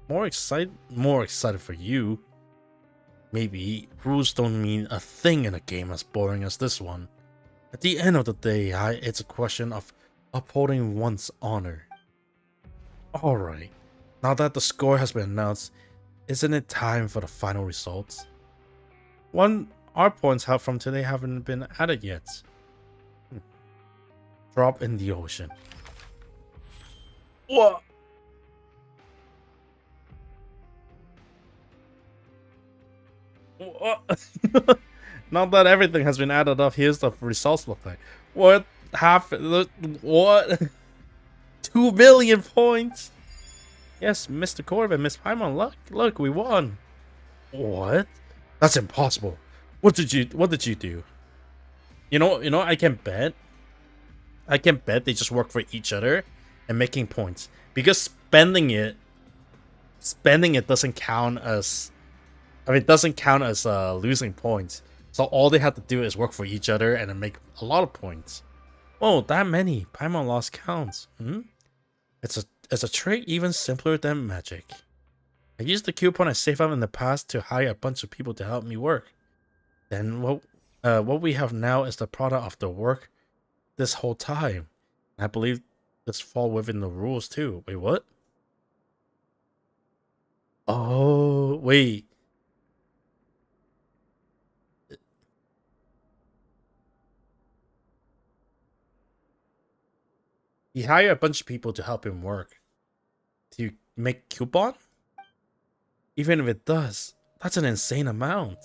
More excited for you. Maybe rules don't mean a thing in a game as boring as this one. At the end of the day, it's a question of upholding one's honor. Alright, now that the score has been announced, isn't it time for the final results? Our points from today haven't been added yet. Drop in the ocean. What? Now that everything has been added up, here's the results look like. What happened? What? 2 billion points. Yes, Mr. Corbin, Miss Paimon, look, we won. What? That's impossible. What did you do? You know, I can bet. I can bet they just work for each other and making points. Because spending it doesn't count as, I mean, it doesn't count as losing points. So all they have to do is work for each other and then make a lot of points. Oh, that many. Paimon lost counts. It's a trick even simpler than magic. I used the coupon I saved up in the past to hire a bunch of people to help me work. Then what we have now is the product of the work this whole time. I believe this fall within the rules too. Wait, what? Oh, wait. He hired a bunch of people to help him work. To make coupon? Even if it does, that's an insane amount.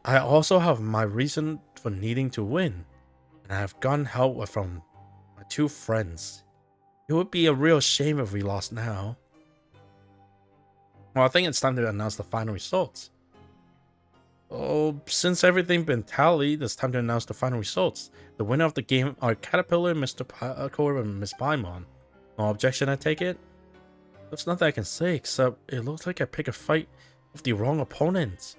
I also have my reason for needing to win, and I have gotten help from my two friends. It would be a real shame if we lost now. Well, I think it's time to announce the final results. Oh, since everything been tallied, it's time to announce the final results. The winner of the game are Caterpillar, Mr. Core, and Miss Paimon. No objection, I take it? There's nothing I can say except it looks like I picked a fight with the wrong opponent.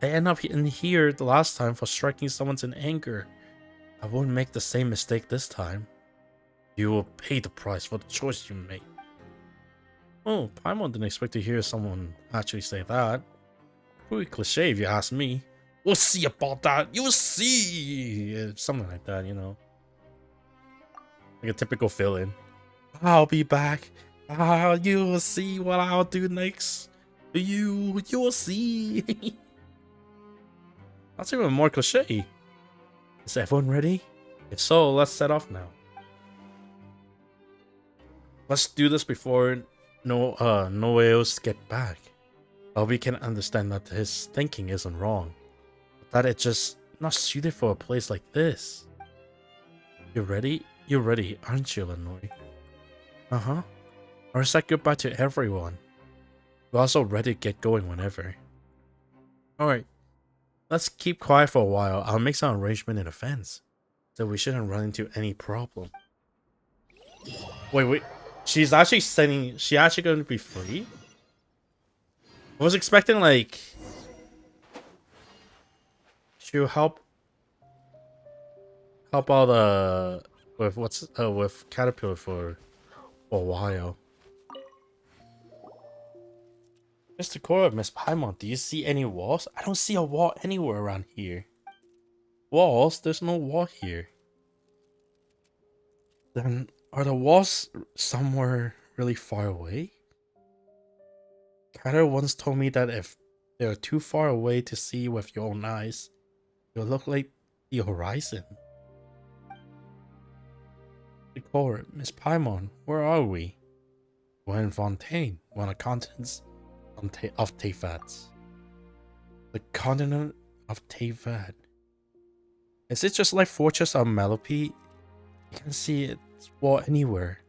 I ended up in here the last time for striking someone in anger. I won't make the same mistake this time. You will pay the price for the choice you made. Oh, Paimon didn't expect to hear someone actually say that. Pretty cliche if you ask me. We'll see about that. You'll see. Yeah, something like that, you know. Like a typical fill-in. I'll be back. You'll see what I'll do next. You'll see. That's even more cliche. Is everyone ready? If so, let's set off now. Let's do this before Noeos get back. We can understand that his thinking isn't wrong, but that it's just not suited for a place like this. You ready? You're ready, aren't you, Lenore? Uh-huh. Or say goodbye to everyone. We're also ready to get going whenever. Alright. Let's keep quiet for a while. I'll make some arrangement in advance, so we shouldn't run into any problem. Wait. She's actually saying she actually going to be free? I was expecting like she'll help out with Caterpillar for a while. Mr. Cora, Miss Paimon, do you see any walls? I don't see a wall anywhere around here. Walls? There's no wall here. Then are the walls somewhere really far away? Catter once told me that if they're too far away to see with your own eyes, you'll look like the horizon. Cora, Miss Paimon, where are we? We're in Fontaine, one of the continents of Teyvat. The continent of Teyvat. Is it just like Fortress of Melope? You can see its wall anywhere.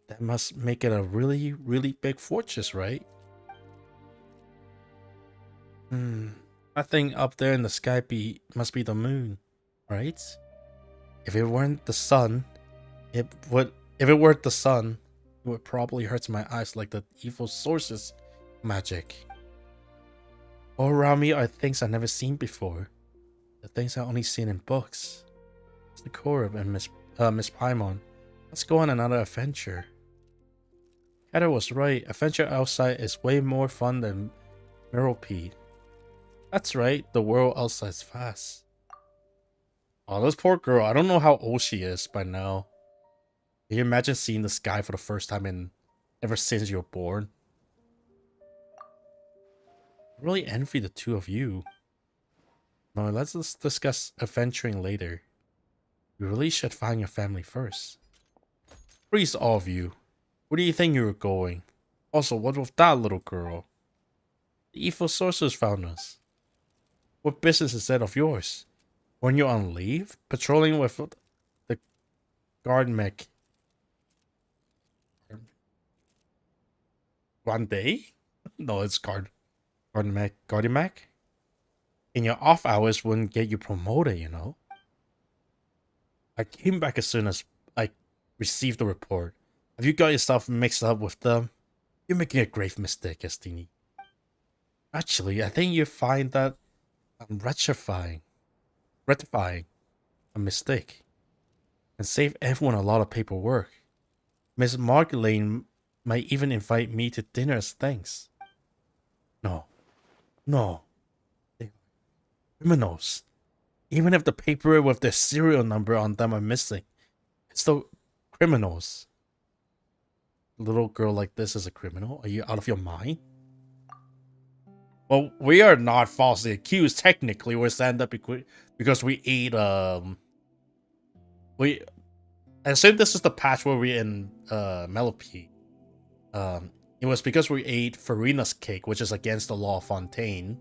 That must make it a really, really big fortress, right? I think up there in the sky must be the moon, right? If it weren't the sun, it would probably hurt my eyes like the evil source's magic. All around me are things I've never seen before. The things I've only seen in books. Mr. Korab and Miss Paimon, let's go on another adventure. Heather was right. Adventure outside is way more fun than Merope. That's right, the world outside is fast. Oh, this poor girl. I don't know how old she is by now. Can you imagine seeing the sky for the first time ever since you were born? I really envy the two of you. No, let's discuss adventuring later. You really should find your family first. Freeze, all of you. Where do you think you were going? Also, what with that little girl? The evil sorcerers found us. What business is that of yours? When you're on leave? Patrolling with the guard mech. One day? No, it's guard Guardimac? In your off hours wouldn't get you promoted, you know? I came back as soon as I received the report. Have you got yourself mixed up with them? You're making a grave mistake, Estini. Actually, I think you find that I'm rectifying a mistake and save everyone a lot of paperwork. Miss Margolane might even invite me to dinner as thanks. No. They're criminals. Even if the paperwork with their serial number on them are missing, it's still criminals. A little girl like this is a criminal? Are you out of your mind? Well, we are not falsely accused. Technically, we're stand up because we ate I assume this is the patch where we're in Melope. It was because we ate Farina's cake, which is against the law of Fontaine,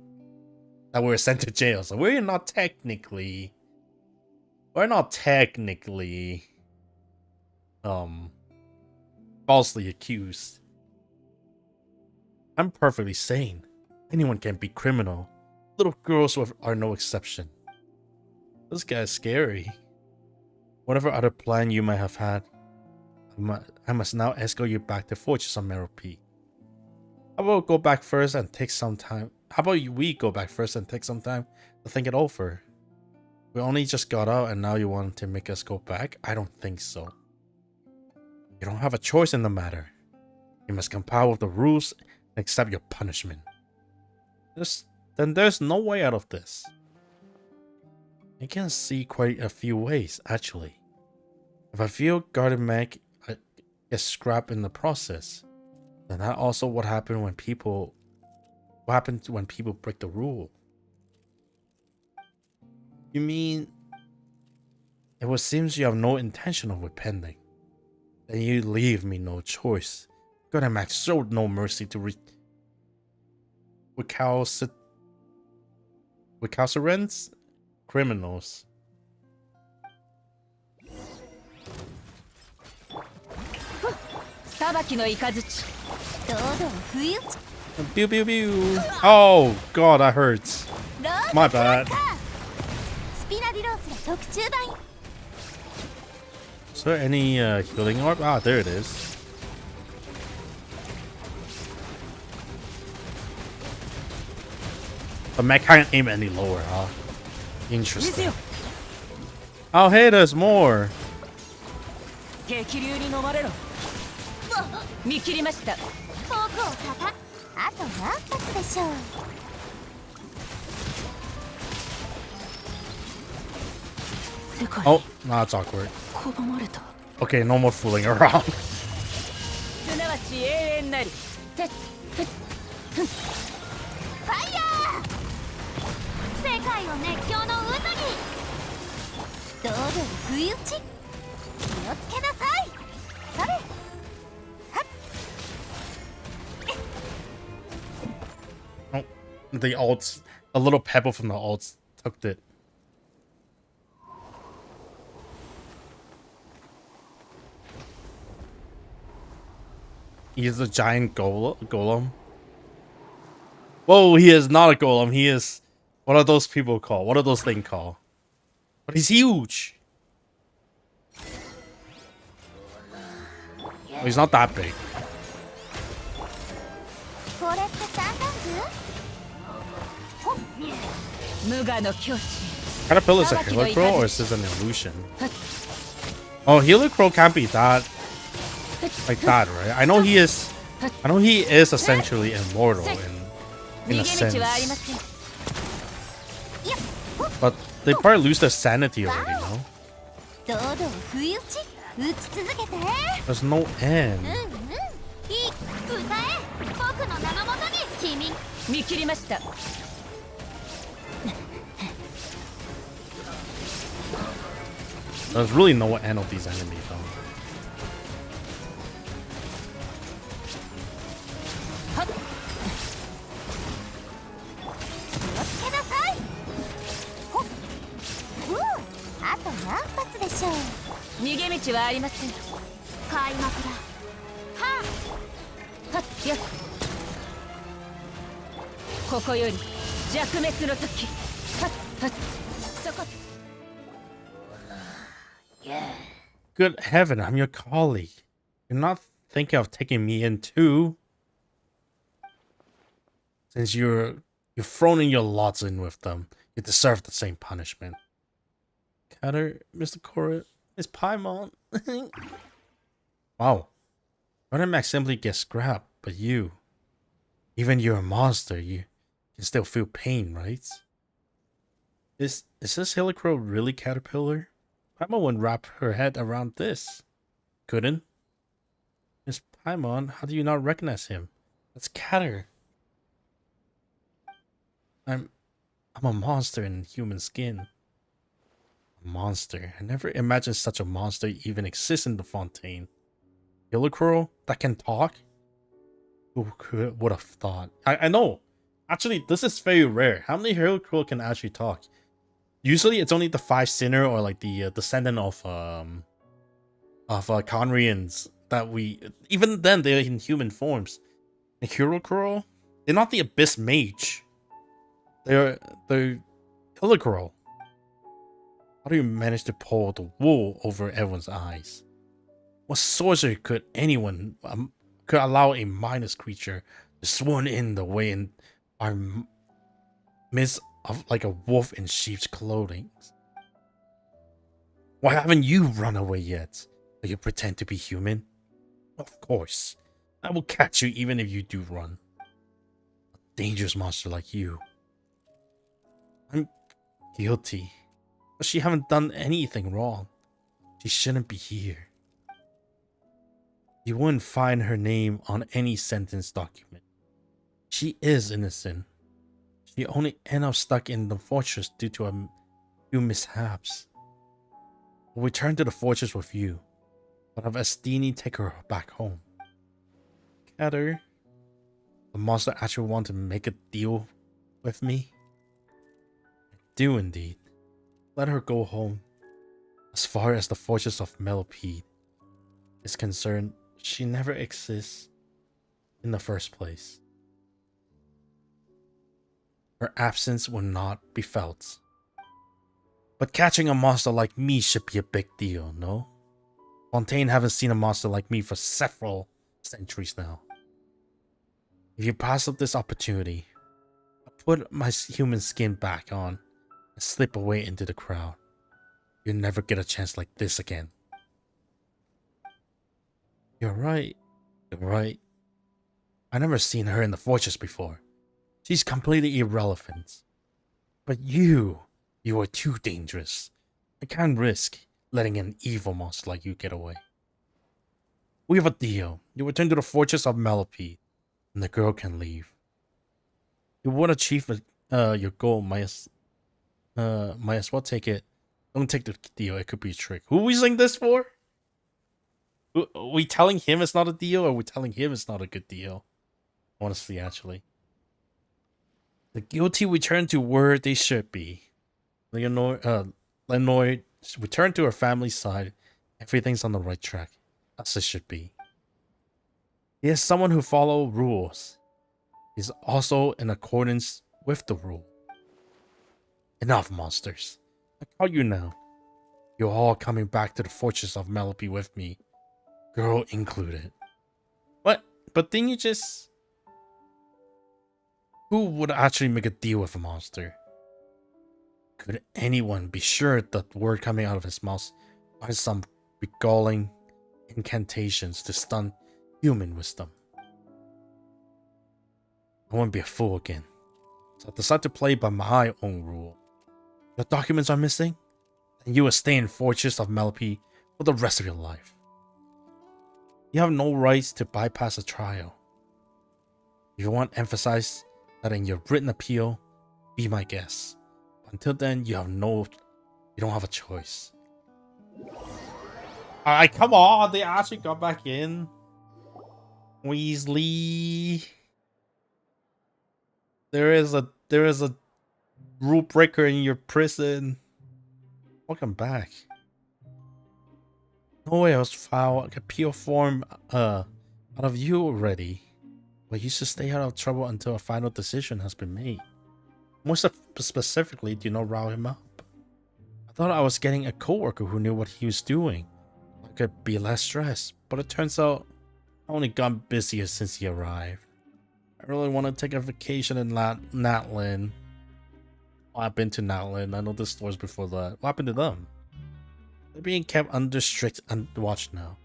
that we were sent to jail. So we're not technically falsely accused. I'm perfectly sane. Anyone can be criminal. Little girls are no exception. This guy's scary. Whatever other plan you might have had, I must now escort you back to Fortress on Merope. How about we go back first and take some time to think it over? We only just got out and now you want to make us go back? I don't think so. You don't have a choice in the matter. You must comply with the rules and accept your punishment. Then there's no way out of this. I can see quite a few ways, actually. If I feel Guardimac gets scrapped in the process, then that also what happens when people break the rule. You mean it would seems you have no intention of repenting. Then you leave me no choice. Guardimac showed no mercy to recalcitrant criminals. Pew pew pew. Oh god, that hurts. My bad. Is there any healing orb? Ah, there it is. The mech can't aim any lower, huh? Interesting. Oh, hey, there's more. Oh, no, that's awkward. Okay, no more fooling around. Oh, the alts, a little pebble from the alts took it. He's a giant golem. Whoa, he is not a golem. He is... What are those people called? What are those things called? But he's huge. Oh, he's not that big. Caterpillar is a Healer Crow or is this an illusion? Oh, Healer Crow can't be that... like that, right? I know he is essentially immortal in a sense. But they probably lose their sanity already, no? There's no end. There's really no end of these enemies, though. ここより弱滅の時。はっはっ。そこ。Good heaven, I'm your colleague. You're not thinking of taking me in too? Since you've thrown in your lots in with them, you deserve the same punishment. Cutter, Mr. Cora, Miss Paimon. Wow. Max simply gets scrapped, but you, even you're a monster, you can still feel pain, right? Is this Helicrow really Caterpillar? Paimon wouldn't wrap her head around this. Couldn't? Miss Paimon, how do you not recognize him? That's Catter. I'm a monster in human skin. A monster. I never imagined such a monster even exists in the Fontaine. Helicrow that can talk? Who would have thought? I know. Actually, this is very rare. How many Helicrow can actually talk? Usually, it's only the 5 Sinner or like the descendant of Conrians that we. Even then, they're in human forms. The Helicrow, they're not the Abyss Mage. They're Helicrow. How do you manage to pull the wool over everyone's eyes? What sorcery could anyone could allow a mindless creature to swarm in the way in our midst of like a wolf in sheep's clothing? Why haven't you run away yet? Do you pretend to be human? Of course, I will catch you even if you do run. A dangerous monster like you. I'm guilty, but she haven't done anything wrong. She shouldn't be here. You wouldn't find her name on any sentence document. She is innocent. She only ended up stuck in the fortress due to a few mishaps. We'll return to the fortress with you, but have Estini take her back home. Catter, the monster actually want to make a deal with me? I do indeed. Let her go home. As far as the fortress of Melopede is concerned, she never exists in the first place. Her absence will not be felt. But catching a monster like me should be a big deal, no? Fontaine haven't seen a monster like me for several centuries now. If you pass up this opportunity, I'll put my human skin back on and slip away into the crowd. You'll never get a chance like this again. You're right. You're right. I never seen her in the fortress before. She's completely irrelevant. But you are too dangerous. I can't risk letting an evil monster like you get away. We have a deal. You return to the fortress of Melopede, and the girl can leave. You won't achieve your goal, might as well take it. Don't take the deal, it could be a trick. Who are we saying this for? Are we telling him it's not a deal, or are we telling him it's not a good deal? Honestly, actually. The guilty return to where they should be. Leonor return to her family's side. Everything's on the right track, as it should be. He is someone who follows rules. He's also in accordance with the rule. Enough, monsters. I call you now. You're all coming back to the fortress of Melopede with me. Girl included. What? But didn't you just... Who would actually make a deal with a monster? Could anyone be sure that the word coming out of his mouth are some beguiling incantations to stun human wisdom? I won't be a fool again. So I decided to play by my own rule. Your documents are missing? Then you will stay in Fortress of Melopede for the rest of your life. You have no rights to bypass a trial. If you want to emphasize that in your written appeal, be my guest. Until then, you don't have a choice. Alright, come on, they actually got back in. Weasley. There is a rule breaker in your prison. Welcome back. No way else file an appeal form out of you already. Well, you should stay out of trouble until a final decision has been made. More specifically, do you not rile him up? I thought I was getting a coworker who knew what he was doing. I could be less stressed, but it turns out I only got busier since he arrived. I really want to take a vacation in Natlin. Oh, I've been to Natlin. I know the stores before that. What happened to them? They're being kept under strict watch now.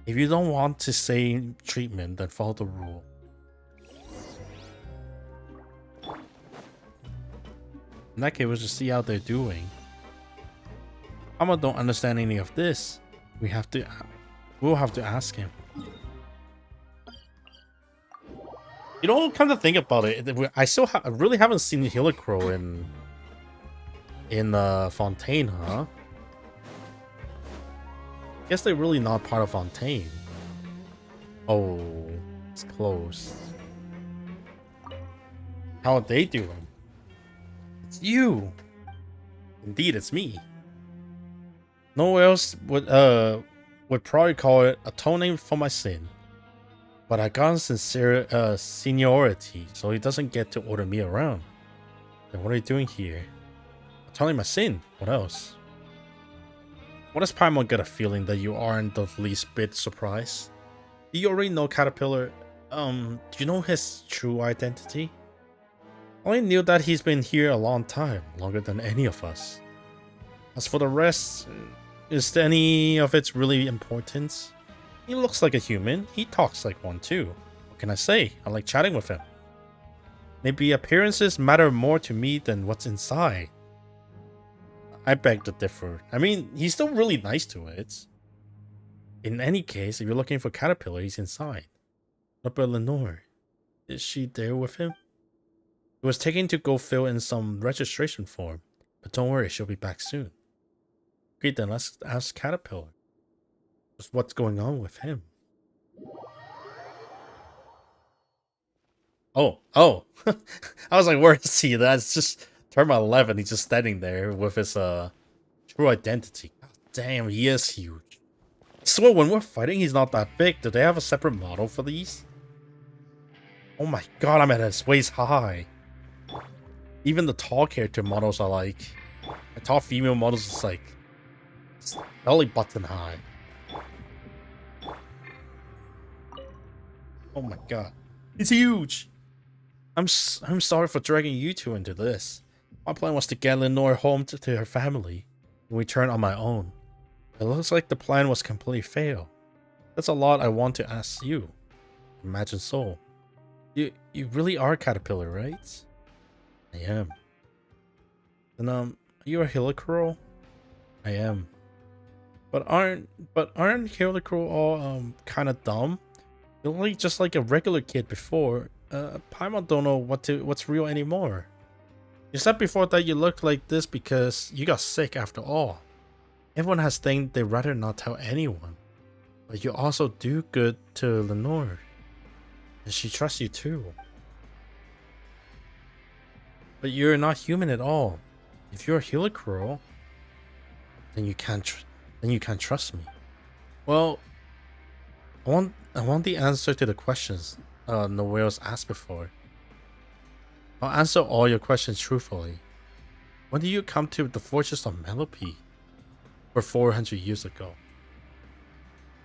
If you don't want to say treatment, then follow the rule. In that case, we'll just see how they're doing. Mama don't understand any of this. We'll have to ask him. You know, come to think about it, I really haven't seen Helicro in Fontaine, huh? Guess they're really not part of Fontaine. Oh, it's close. How are they doing? It's you. Indeed, it's me. No one else would probably call it atoning for my sin. But I got seniority, so he doesn't get to order me around. Then what are you doing here? Atoning my sin. What else? What does Paimon get a feeling that you aren't the least bit surprised? Do you already know Caterpillar? Do you know his true identity? I only knew that he's been here a long time, longer than any of us. As for the rest, is any of it really important? He looks like a human. He talks like one too. What can I say? I like chatting with him. Maybe appearances matter more to me than what's inside. I beg to differ. I mean, he's still really nice to it. In any case, if you're looking for Caterpillar, he's inside. What about Lenore? Is she there with him? He was taken to go fill in some registration form. But don't worry, she'll be back soon. Okay, then let's ask Caterpillar. Just what's going on with him? Oh. I was like, where is he? That's just turn 11. He's just standing there with his true identity. God damn, he is huge. I swear, when we're fighting, he's not that big. Do they have a separate model for these? Oh my god, I'm at his waist high. Even the tall character models are like... The tall female models is like... belly button high. Oh my god. It's huge! I'm sorry for dragging you two into this. My plan was to get Lenore home to her family and return on my own. It looks like the plan was completely failed. That's a lot I want to ask you. Imagine so. You really are Caterpillar, right? I am. Then are you a Helicro? I am. But aren't Helicro all kind of dumb? You're like just like a regular kid before. Paimon don't know what's real anymore. You said before that you looked like this because you got sick after all. Everyone has things they'd rather not tell anyone. But you also do good to Lenore. And she trusts you too. But you're not human at all. If you're a Helicro, then you can't trust me. Well, I want the answer to the questions Noel's asked before. I'll answer all your questions truthfully. When did you come to the Fortress of Melope? Or 400 years ago?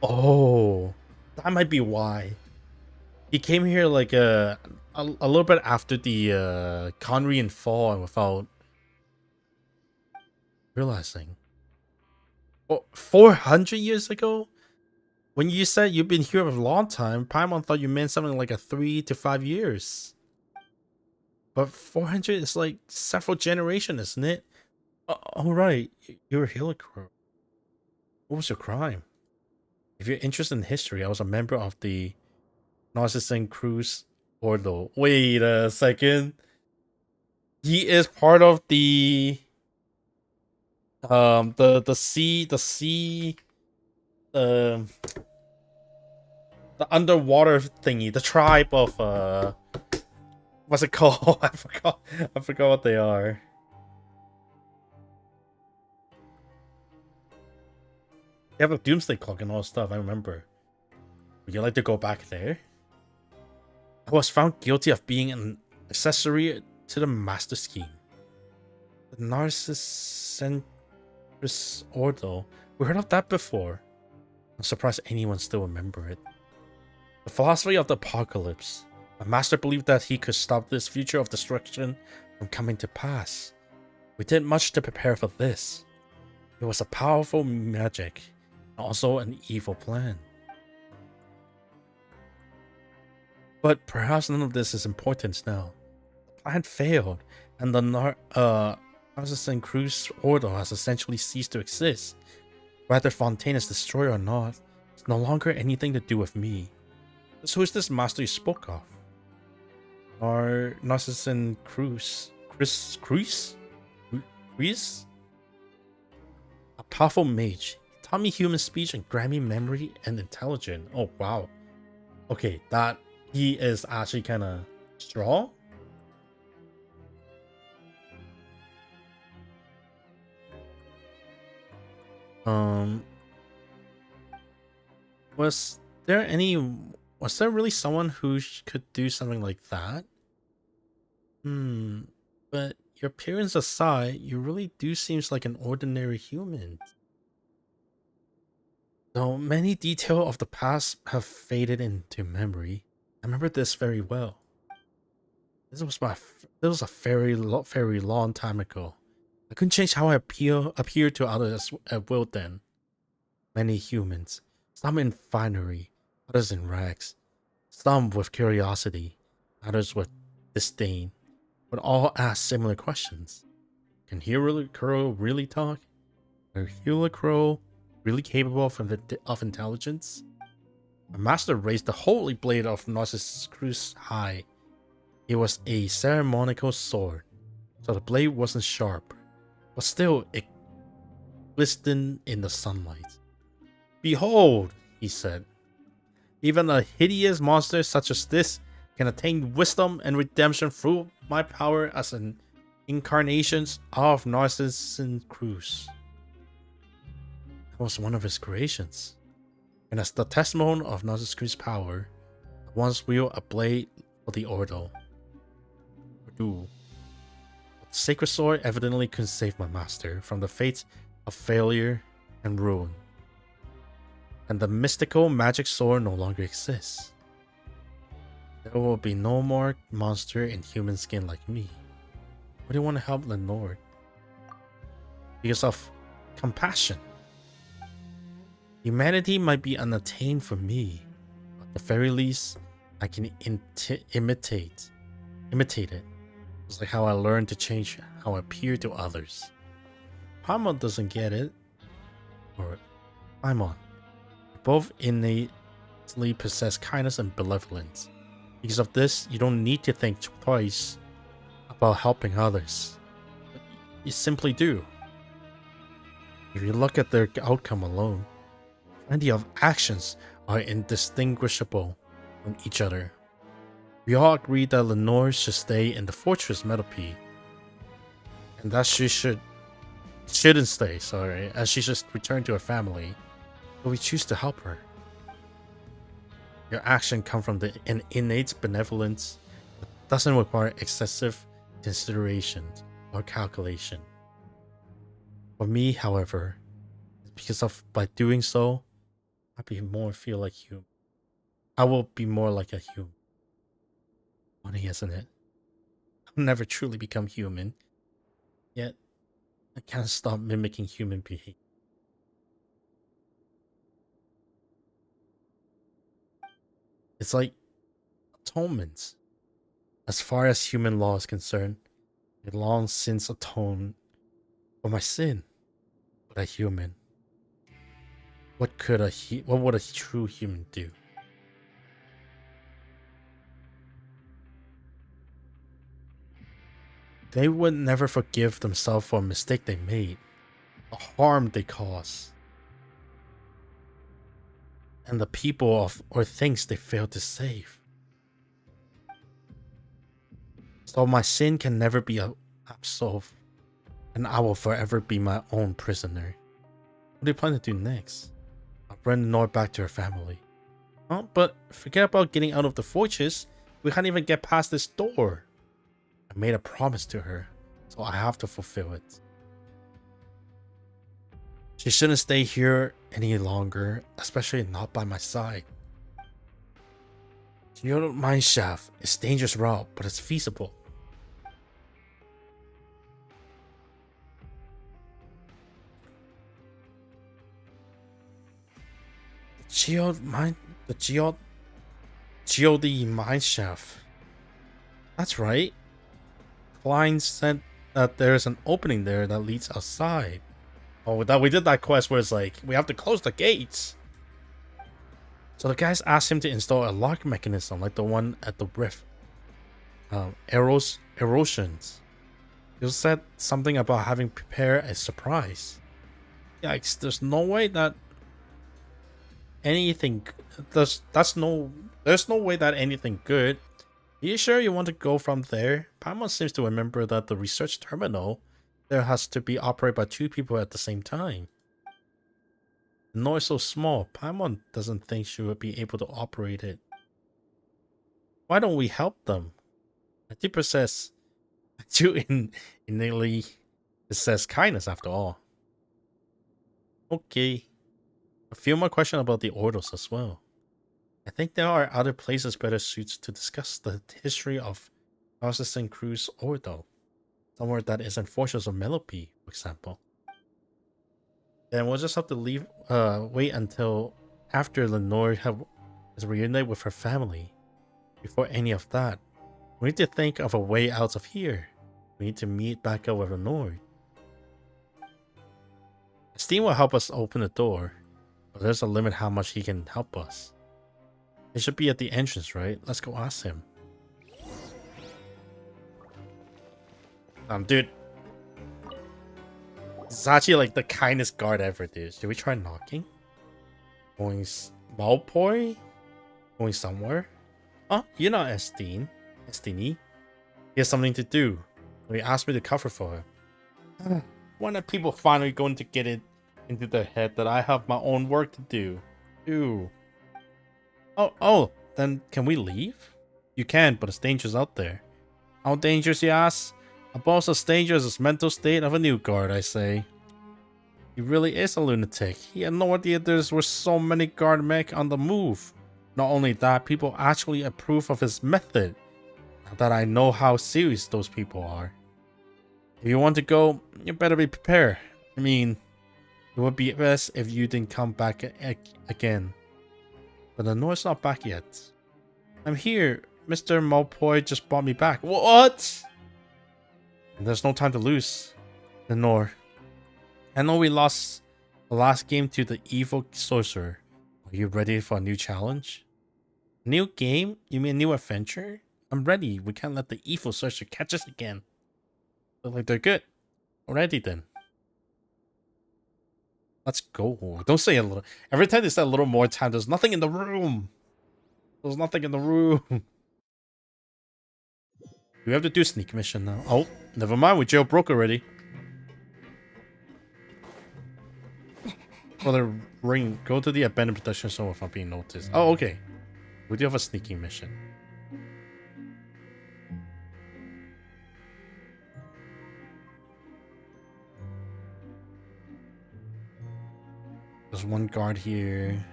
Oh, that might be why. He came here like a little bit after the Conrian fall and without realizing. Oh, 400 years ago? When you said you've been here a long time, Paimon thought you meant something like a 3 to 5 years. But 400 is like several generations, isn't it? Oh, right, you're a Helicro. What was your crime? If you're interested in history, I was a member of the Narcissan Cruise Ordo. Wait a second. He is part of the underwater thingy, the tribe of what's it called? I forgot what they are. They have a doomsday clock and all that stuff, I remember. Would you like to go back there? I was found guilty of being an accessory to the master scheme. The Narcissentress Ordo. We heard of that before. I'm surprised anyone still remember it. The philosophy of the apocalypse. My master believed that he could stop this future of destruction from coming to pass. We did much to prepare for this. It was a powerful magic, and also an evil plan. But perhaps none of this is important now. The plan failed, and the Narcissan Cruz Ordo has essentially ceased to exist. Whether Fontaine is destroyed or not, it's no longer anything to do with me. So who is this master you spoke of? Or Narcissan Cruz? Cruz? A powerful mage. He taught me human speech and granted me memory and intelligence. Oh wow. Okay, that he is actually kind of strong. Was there really someone who could do something like that? But your appearance aside, you really do seems like an ordinary human. Though many details of the past have faded into memory, I remember this very well. This was a very long time ago. I couldn't change how I appear to others at will then. Many humans, some in finery, others in rags, some with curiosity, others with disdain, would all ask similar questions. Can Hero Crow really talk? Are Hero Crow really capable of intelligence? My master raised the holy blade of Narcissus Cruz high. It was a ceremonial sword, so the blade wasn't sharp, but still it glistened in the sunlight. Behold, he said, even a hideous monster such as this can attain wisdom and redemption through my power as an incarnation of Narcissus Cruz. I was one of his creations, and as the testimony of Narcissus Cruz's power, I once wield a blade for the Ordo. The sacred sword evidently couldn't save my master from the fate of failure and ruin. And the mystical magic sword no longer exists. There will be no more monster in human skin like me. Why do you want to help Lenore? Because of compassion. Humanity might be unattained for me, but at the very least, I can imitate it. It's like how I learned to change how I appear to others. Paimon doesn't get it. Or Paimon. Both innately possess kindness and benevolence. Because of this, you don't need to think twice about helping others. You simply do. If you look at their outcome alone, plenty of actions are indistinguishable from each other. We all agree that Lenore should stay in the Fortress Metalpe, and that she shouldn't stay, as she should return to her family. But we choose to help her. Your action comes from an innate benevolence that doesn't require excessive consideration or calculation. For me, however, by doing so, I will be more like a human. Funny, isn't it? I'll never truly become human, yet I can't stop mimicking human behavior. It's like atonement. As far as human law is concerned, I long since atoned for my sin. But a human, what would a true human do? They would never forgive themselves for a mistake they made, the harm they caused, and the people or things they failed to save. So my sin can never be absolved, and I will forever be my own prisoner. What do you plan to do next? I'll bring Lenore back to her family. Oh, but forget about getting out of the fortress. We can't even get past this door. I made a promise to her, so I have to fulfill it. She shouldn't stay here any longer, especially not by my side. Geode mine shaft is a dangerous route, but it's feasible. Geode mine shaft. That's right. Klein said that there's an opening there that leads outside. Oh, that we did that quest where it's like we have to close the gates. So the guys asked him to install a lock mechanism like the one at the rift. Erosions. He said something about having prepared a surprise. Yikes! There's no way that anything. There's no way that anything good. Are you sure you want to go from there? Paimon seems to remember that the research terminal there has to be operated by 2 people at the same time. The Nor is so small, Paimon doesn't think she would be able to operate it. Why don't we help them? I do possess. I do innately possess kindness after all. Okay. A few more questions about the Ordos as well. I think there are other places better suited to discuss the history of Assassin's Creed Ordo. Somewhere that isn't Fortress of Melope, for example. Then we'll just have to wait until after Lenore is reunited with her family. Before any of that, we need to think of a way out of here. We need to meet back up with Lenore. Steam will help us open the door, but there's a limit how much he can help us. It should be at the entrance, right? Let's go ask him. Dude. It's actually like the kindest guard ever, dude. Should we try knocking? Going Malpoi? Going somewhere? Oh, you're not Estine. He has something to do. He asked me to cover for her. When are people finally going to get it into their head that I have my own work to do? Ew. Oh, then can we leave? You can, but it's dangerous out there. How dangerous, you ask? About as dangerous as mental state of a new guard, I say. He really is a lunatic. He had no idea there were so many guard mech on the move. Not only that, people actually approve of his method. Now that I know how serious those people are. If you want to go, you better be prepared. I mean, it would be best if you didn't come back again. But the Nor's not back yet. I'm here. Mr. Malpoi just brought me back. What? And there's no time to lose. The Nor. I know we lost the last game to the evil sorcerer. Are you ready for a new challenge? New game? You mean a new adventure? I'm ready. We can't let the evil sorcerer catch us again. Look like they're good. Alrighty then. Let's go. Don't say a little. Every time they say a little more time, there's nothing in the room. There's nothing in the room. We have to do sneak mission now. Oh, never mind. We jailbroke already. For the ring, go to the abandoned protection zone without being noticed. Oh, okay. We do have a sneaking mission. There's one guard here.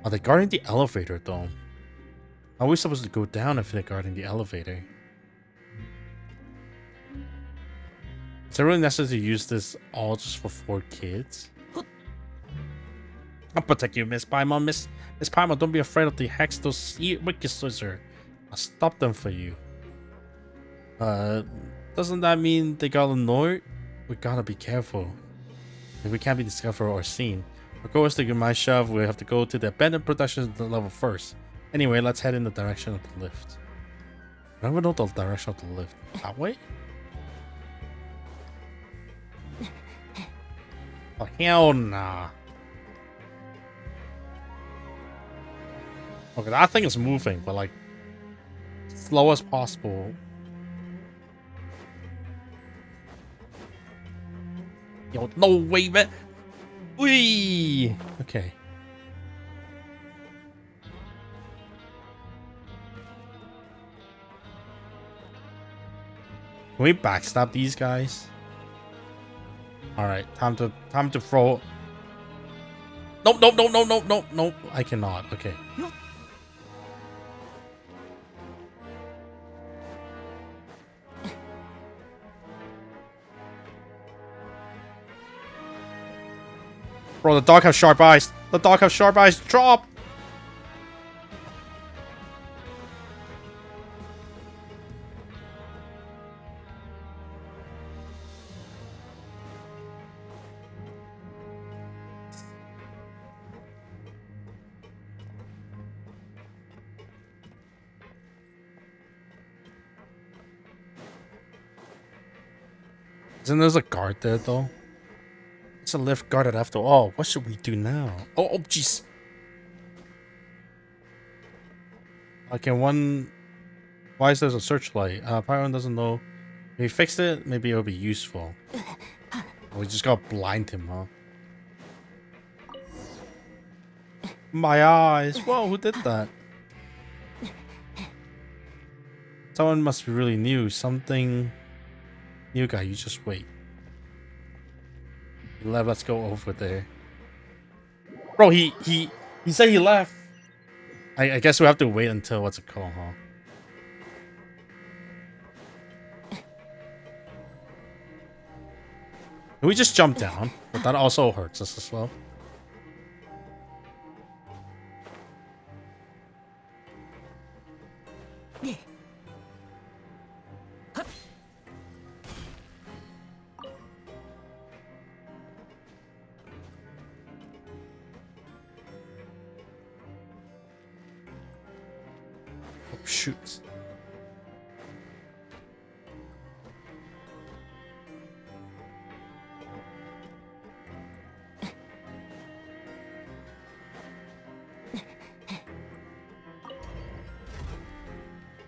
Are they guarding the elevator though? How are we supposed to go down if they're guarding the elevator? Is it really necessary to use this all just for 4 kids? I'll protect you, Miss Paimon. Miss Paimon, don't be afraid of the hex, those wicked sorcerer. I'll stop them for you. Doesn't that mean they got annoyed? We gotta be careful. If we can't be discovered or seen. Our goal is to get my shove. We have to go to the abandoned production level first. Anyway, let's head in the direction of the lift. I don't even know the direction of the lift. That way? Oh, hell nah. Okay, that thing is moving, but like, slow as possible. Yo, no way, man. Wee. Okay. Can we backstab these guys? Alright, time to throw. Nope, nope, nope, nope, nope, nope, nope. I cannot. Okay. Bro, the dog has sharp eyes. The dog has sharp eyes. Drop! Isn't there a guard there, though? It's a lift guarded after all. What should we do now? Oh, jeez. Okay, one... Why is there a searchlight? Pyron doesn't know. If we fixed it, maybe it'll be useful. We just gotta blind him, huh? My eyes. Whoa, who did that? Someone must be really new. Something... New guy, you just wait. He left, let's go over there. Bro, he said he left. I guess we have to wait until what's it called, huh? Can we just jump down? But that also hurts us as well. Oh, shoot.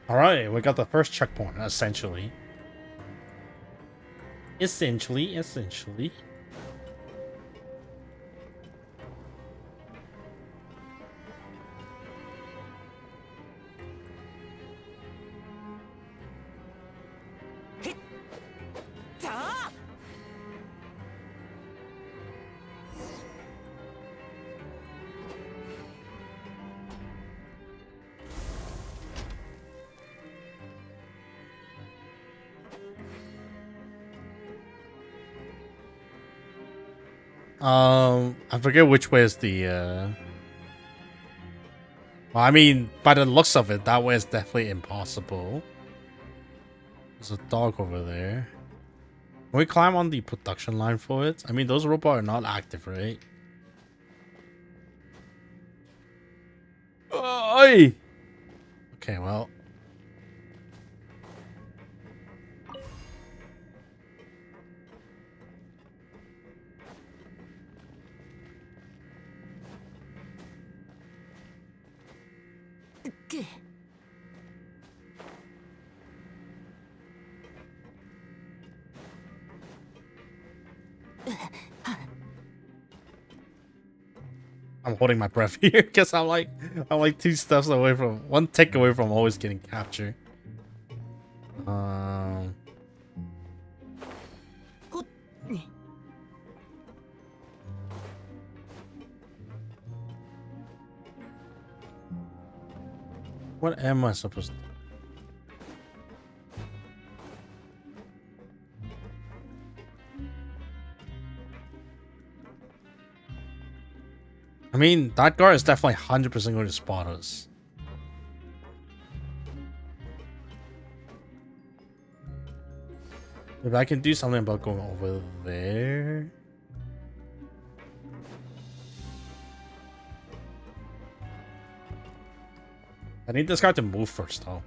Alright, we got the first checkpoint, essentially. Essentially. I forget which way is the, Well, I mean, by the looks of it, that way is definitely impossible. There's a dog over there. Can we climb on the production line for it? I mean, those robots are not active, right? Oi! Okay, well. I'm holding my breath here because I'm like 2 steps away from, 1 tick away from always getting captured. What am I supposed to do? I mean, that guard is definitely 100% going to spot us. If I can do something about going over there. I need this guy to move first, though.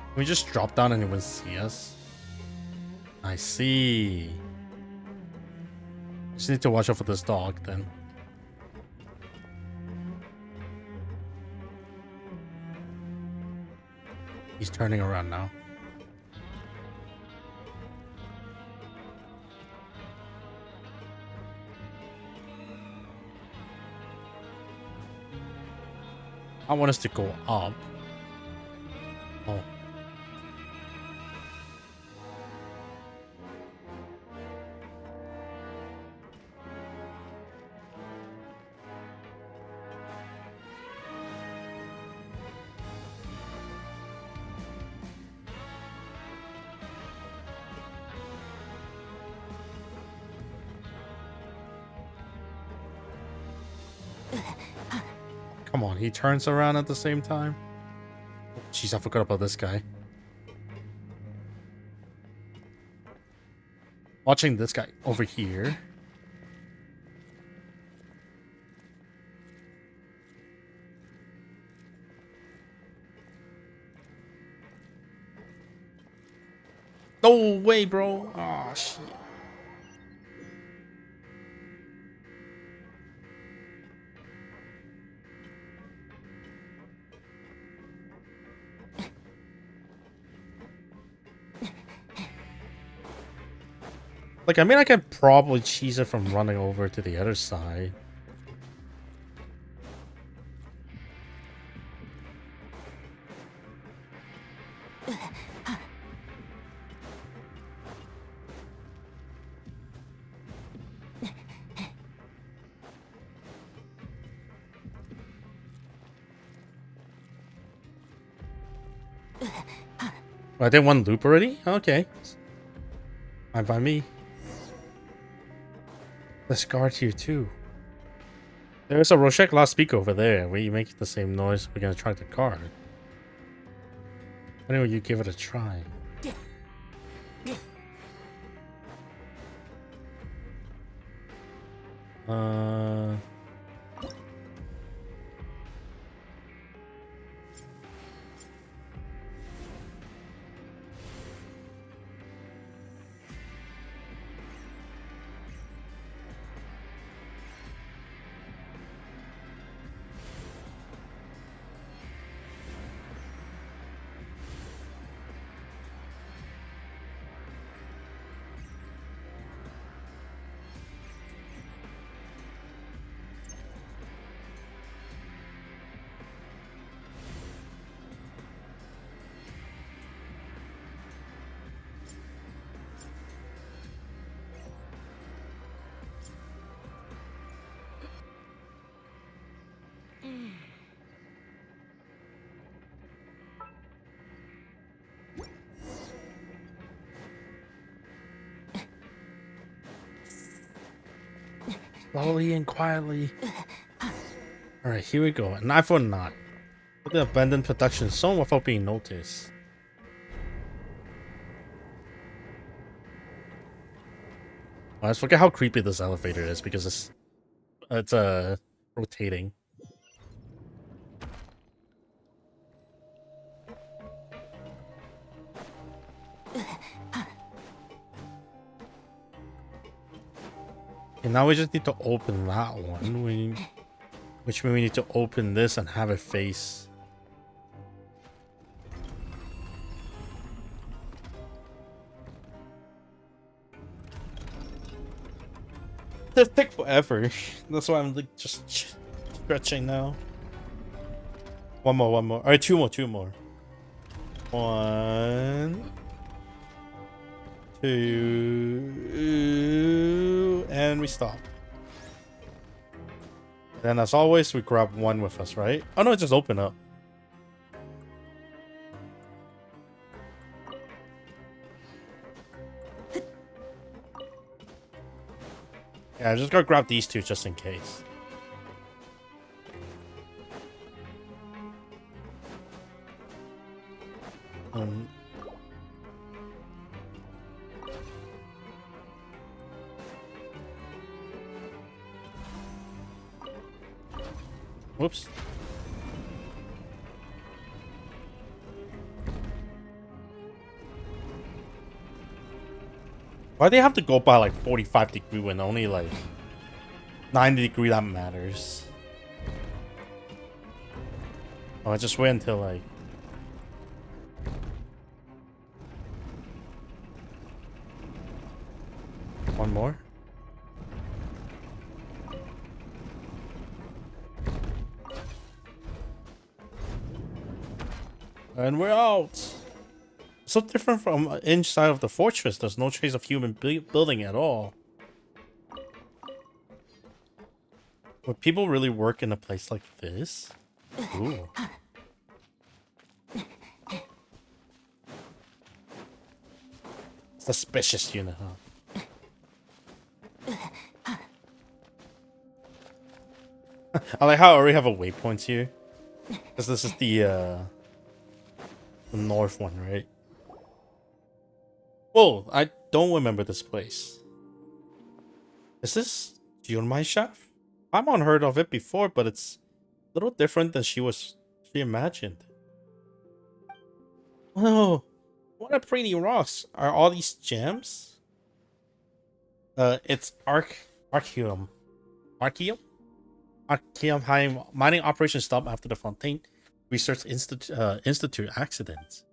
Can we just drop down and he won't see us? I see. Just need to watch out for this dog then. He's turning around now. I want us to go up. Oh. Come on, he turns around at the same time. Jeez, I forgot about this guy. Watching this guy over here. No way, bro. Oh, shit. Like, I mean, I could probably cheese it from running over to the other side. I did one loop already? Okay. Fine by me. Let's guard here too. There's a Roshek last week over there. We make the same noise. We're gonna try the card. Why don't you give it a try? Slowly and quietly. Alright, here we go. An eye for an eye. Put the abandoned production zone without being noticed. I just forget how creepy this elevator is because it's rotating. And now we just need to open that one. Which means we need to open this and have it face. This take forever. That's why I'm like just stretching now. One more. Alright, two more. 1, 2, and we stop. Then, as always, we grab one with us, right? Oh no, it just opened up. Yeah, I just gotta grab these two just in case. Whoops. Why do they have to go by like 45 degree when only like 90 degree that matters? Oh, I just wait until like... One more? And we're out. So different from inside of the fortress. There's no trace of human building at all. Would people really work in a place like this? Ooh. Suspicious unit, huh? I like how I already have a waypoint here. Because this is the north one, right? Whoa, I don't remember this place. Is this Mine Shaft? I've unheard of it before, but it's a little different than she imagined. Oh, what a pretty rocks. Are all these gems? It's Archeum. Archeum? Archeum High mining operation stopped after the Fontaine Research Institute accident.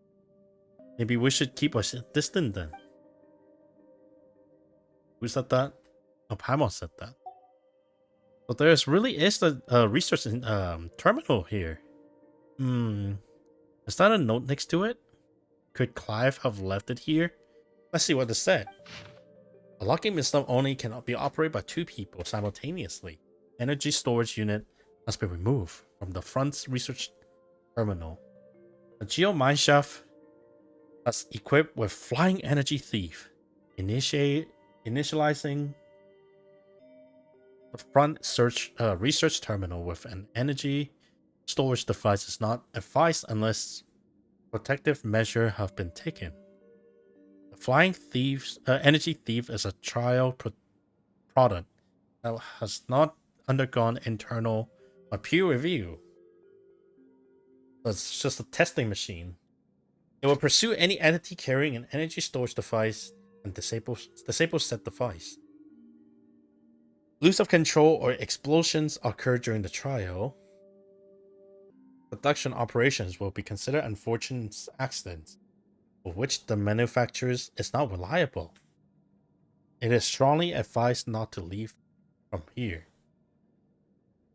Maybe we should keep us distant then. Who said that? Oh, Paimon said that. But there's really is the research terminal here. Is that a note next to it? Could Clive have left it here? Let's see what it said. A locking system only cannot be operated by 2 people simultaneously. Energy storage unit must be removed from the front research terminal. A geo mineshaft that's equipped with flying energy thief. Initializing the front research terminal with an energy storage device is not advised unless protective measures have been taken. The flying energy thief is a trial product that has not undergone internal or peer review. It's just a testing machine. It will pursue any entity carrying an energy storage device and disable said device. Loss of control or explosions occur during the trial. Production operations will be considered unfortunate accidents for which the manufacturer is not reliable. It is strongly advised not to leave from here.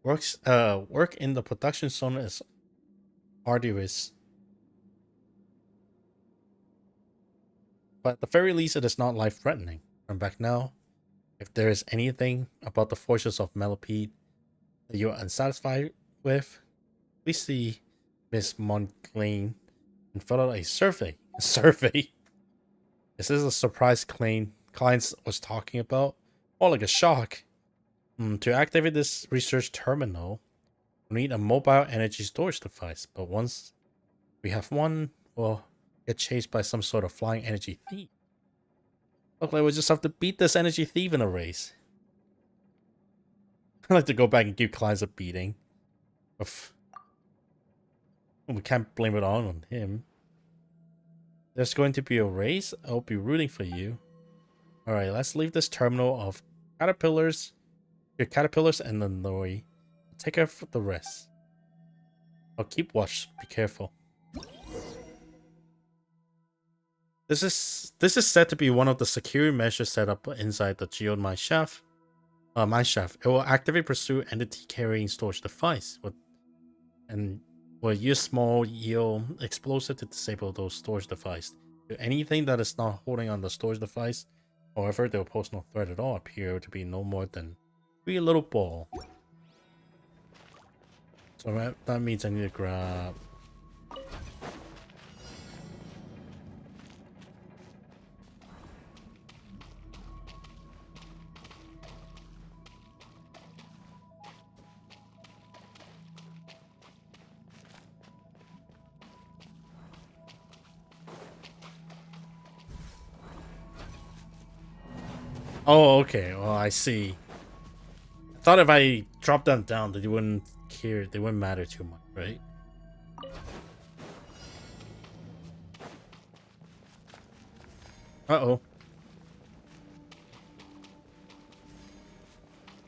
Work in the production zone is arduous, but at the very least it is not life-threatening. Come back now. If there is anything about the forces of Melopede that you are unsatisfied with, please see Miss Montclain and fill out a survey. A survey? Is this a surprise clients was talking about? Or like a shock? To activate this research terminal, we need a mobile energy storage device. But once we have one, we'll get chased by some sort of flying energy thief. Look like we just have to beat this energy thief in a race. I like to go back and give clients a beating. We can't blame it on him. There's going to be a race. I'll be rooting for you. Alright, let's leave this terminal of caterpillars. Your caterpillars and the Nori. Take care of the rest. I'll keep watch. Be careful. This is said to be one of the security measures set up inside the geode mine shaft. It will actively pursue entity carrying storage device and will use small yield explosive to disable those storage devices. To anything that is not holding on the storage device, however, they will pose no threat at all. Appear to be no more than 3 little ball. So that means I need to grab. Oh, okay. Well, I see. I thought if I dropped them down, they wouldn't care. They wouldn't matter too much, right? Uh-oh.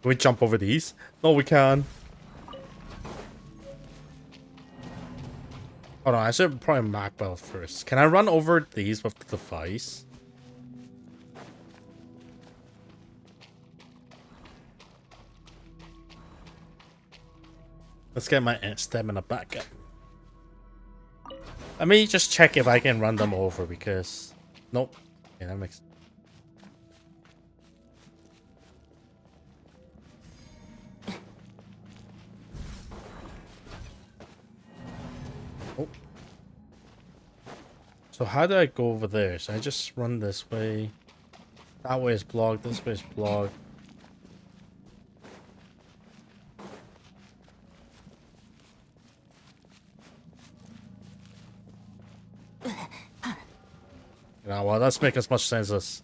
Can we jump over these? No, we can. Hold on, I should probably mark bell first. Can I run over these with the device? Let's get my stamina back up. Let me just check if I can run them over because... Nope. Okay, that makes... Oh. So how do I go over there? So I just run this way. That way is blocked. This way is blocked. Yeah, well, let's make as much sense as...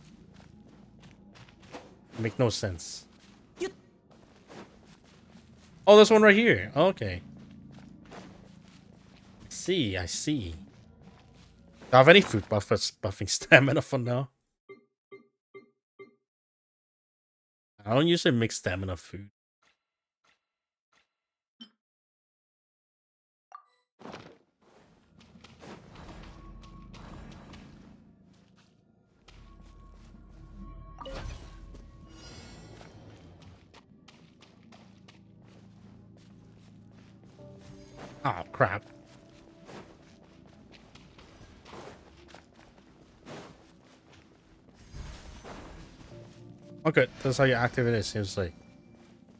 Make no sense. Oh, there's one right here. Okay. I see. Do I have any food buffers buffing stamina for now? I don't usually mix stamina food. Oh, crap. Okay, that's how you activate it. Seems like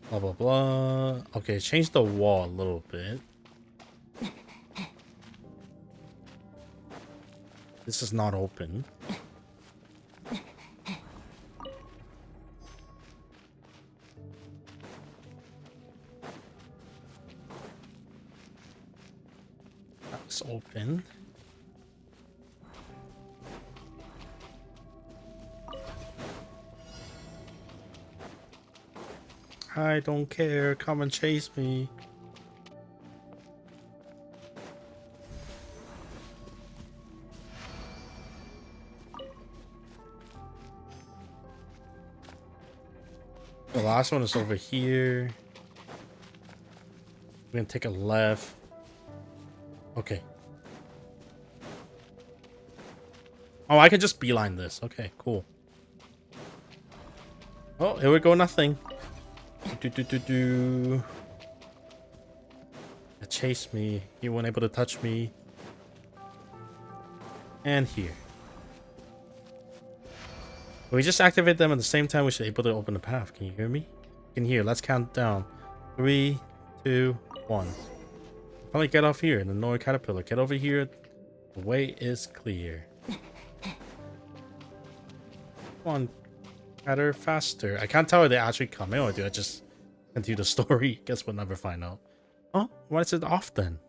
blah blah blah. Okay, change the wall a little bit. This is not open. That's open. I don't care. Come and chase me. The last one is over here. We're gonna take a left. Okay. Oh, I can just beeline this. Okay, cool. Oh, here we go. Nothing. Chase me. You weren't able to touch me. And here. We just activate them at the same time. We should be able to open the path. Can you hear me? Can hear. Let's count down. 3, 2, 1. Finally get off here. The Nord Caterpillar. Get over here. The way is clear. Come on. Catter faster. I can't tell if they actually come in or do I just continue the story. Guess we'll never find out. Oh, why is it off then?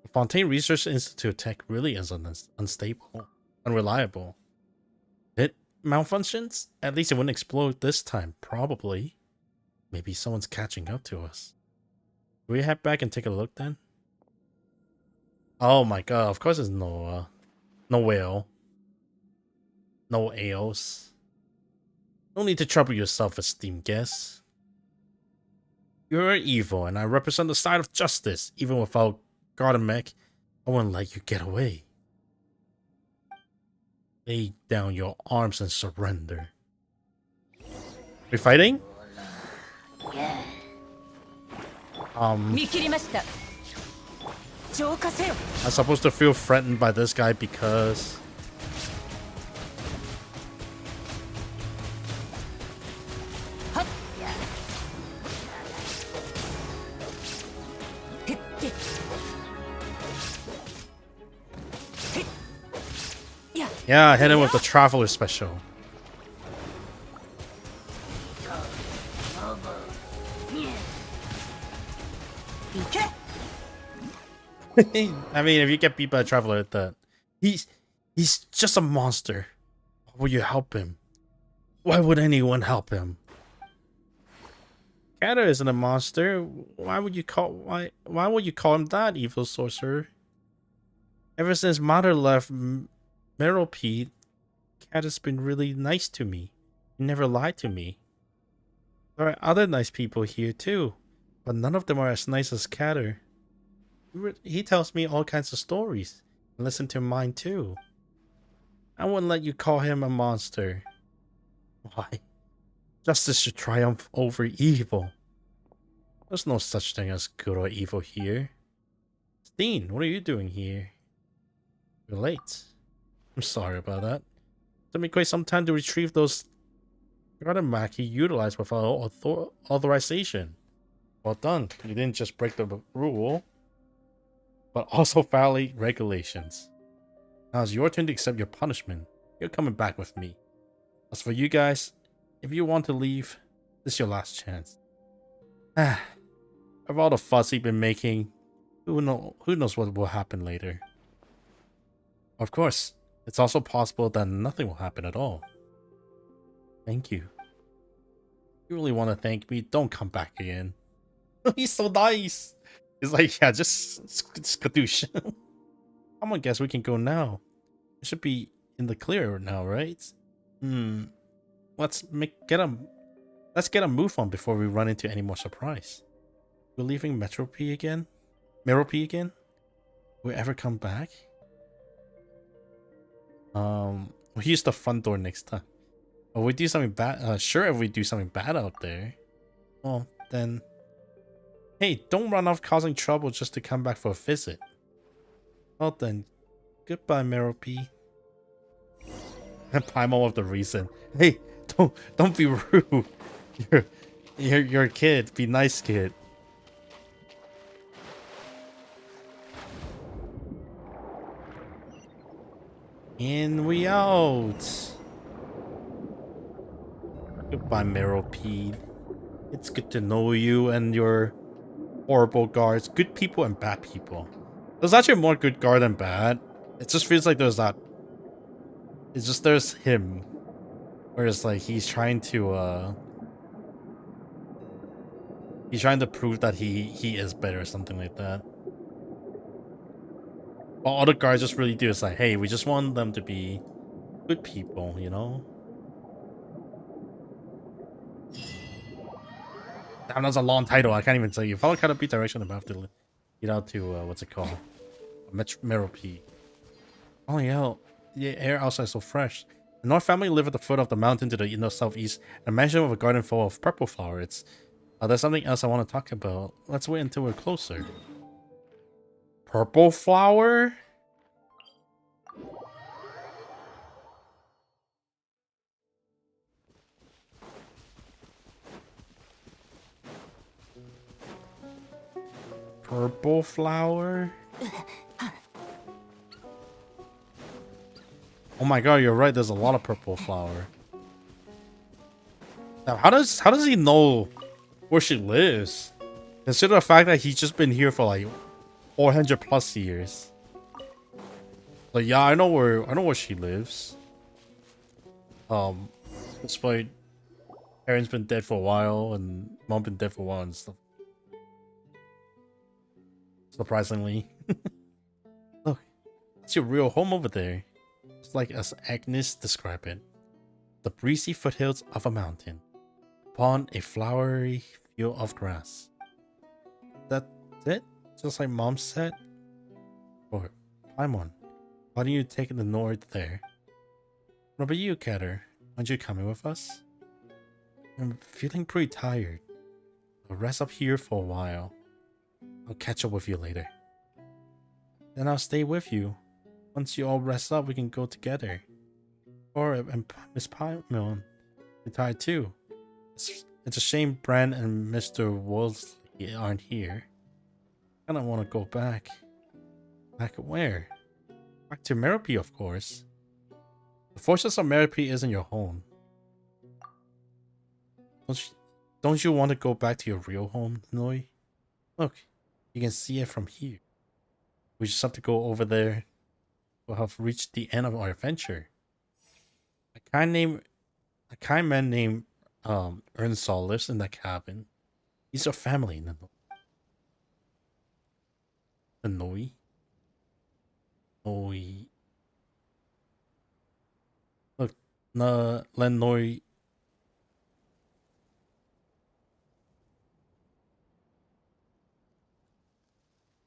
The Fontaine Research Institute tech really is unstable, unreliable. It malfunctions? At least it wouldn't explode this time, probably. Maybe someone's catching up to us. Will we head back and take a look then? Oh my god, of course it's no whale. No ales. No need to trouble your self-esteem, guess. You're evil, and I represent the side of justice. Even without God and Mech, I wouldn't let you get away. Lay down your arms and surrender. We fighting? I'm supposed to feel threatened by this guy because... Yeah, hit him with the Traveler special. I mean, if you get beat by a Traveler, that he's just a monster. Why would you help him? Why would anyone help him? Kata isn't a monster. Why would you call him that, evil sorcerer? Ever since Mother left Meropede, Cat has been really nice to me. He never lied to me. There are other nice people here too, but none of them are as nice as Catter. He tells me all kinds of stories, and listen to mine too. I wouldn't let you call him a monster. Why? Justice should triumph over evil. There's no such thing as good or evil here. It's Dean, what are you doing here? You're late. I'm sorry about that. Took me quite some time to retrieve those garden mac you utilized without authorization. Well done. You didn't just break the rule, but also violate regulations. Now it's your turn to accept your punishment. You're coming back with me. As for you guys, if you want to leave, this is your last chance. Of all the fuss you've been making, who knows what will happen later. Of course, it's also possible that nothing will happen at all. Thank you. If you really want to thank me, don't come back again. He's so nice. He's like, yeah, just skadoosh. I'm gonna guess we can go now. We should be in the clear now, right? Let's get a move on before we run into any more surprise. We're leaving Meropy again? Will we ever come back? We'll use the front door next time. If we do something bad, sure, if we do something bad out there, well, then, hey, don't run off causing trouble just to come back for a visit. Well then, goodbye, Meropy. And Paimon with the reason. Hey, don't be rude. You're a kid. Be nice, kid. In we out. Goodbye, Meropy. It's good to know you and your horrible guards. Good people and bad people. There's actually more good guard than bad. It just feels like there's that. It's just there's him. Whereas like he's trying to prove that he is better or something like that. All the guards just really do is like, hey, we just want them to be good people, you know? Damn, that's a long title. I can't even tell you. Follow Caterpie direction about to get out to what's it called? Meropy. Oh yeah, the air outside is so fresh. The North family live at the foot of the mountain to the southeast, and a mansion with a garden full of purple flowers. There's something else I want to talk about. Let's wait until we're closer. Purple flower? Purple flower? Oh my god, you're right, there's a lot of purple flower. Now, how does he know where she lives? Consider the fact that he's just been here for like 400 plus years. Like, yeah, I know where she lives. Despite parents been dead for a while and mom been dead for a while and stuff. Surprisingly. Look, it's your real home over there. It's like as Agnes described it. The breezy foothills of a mountain. Upon a flowery field of grass. That's it? Just like Mom said? Or, Paimon, why don't you take the north there? What about you, Catter? Aren't you coming with us? I'm feeling pretty tired. I'll rest up here for a while. I'll catch up with you later. Then I'll stay with you. Once you all rest up, we can go together. Or Miss Paimon, you're tired too. It's a shame Bran and Mr. Wolseley aren't here. I don't want to go back. Back where? Back to Meropy, of course. The fortress of Meropy isn't your home. Don't you want to go back to your real home, Noi? Look, you can see it from here. We just have to go over there. We'll have reached the end of our adventure. A kind man named Earnsall lives in that cabin. He's a family, Noi. Look, Noi.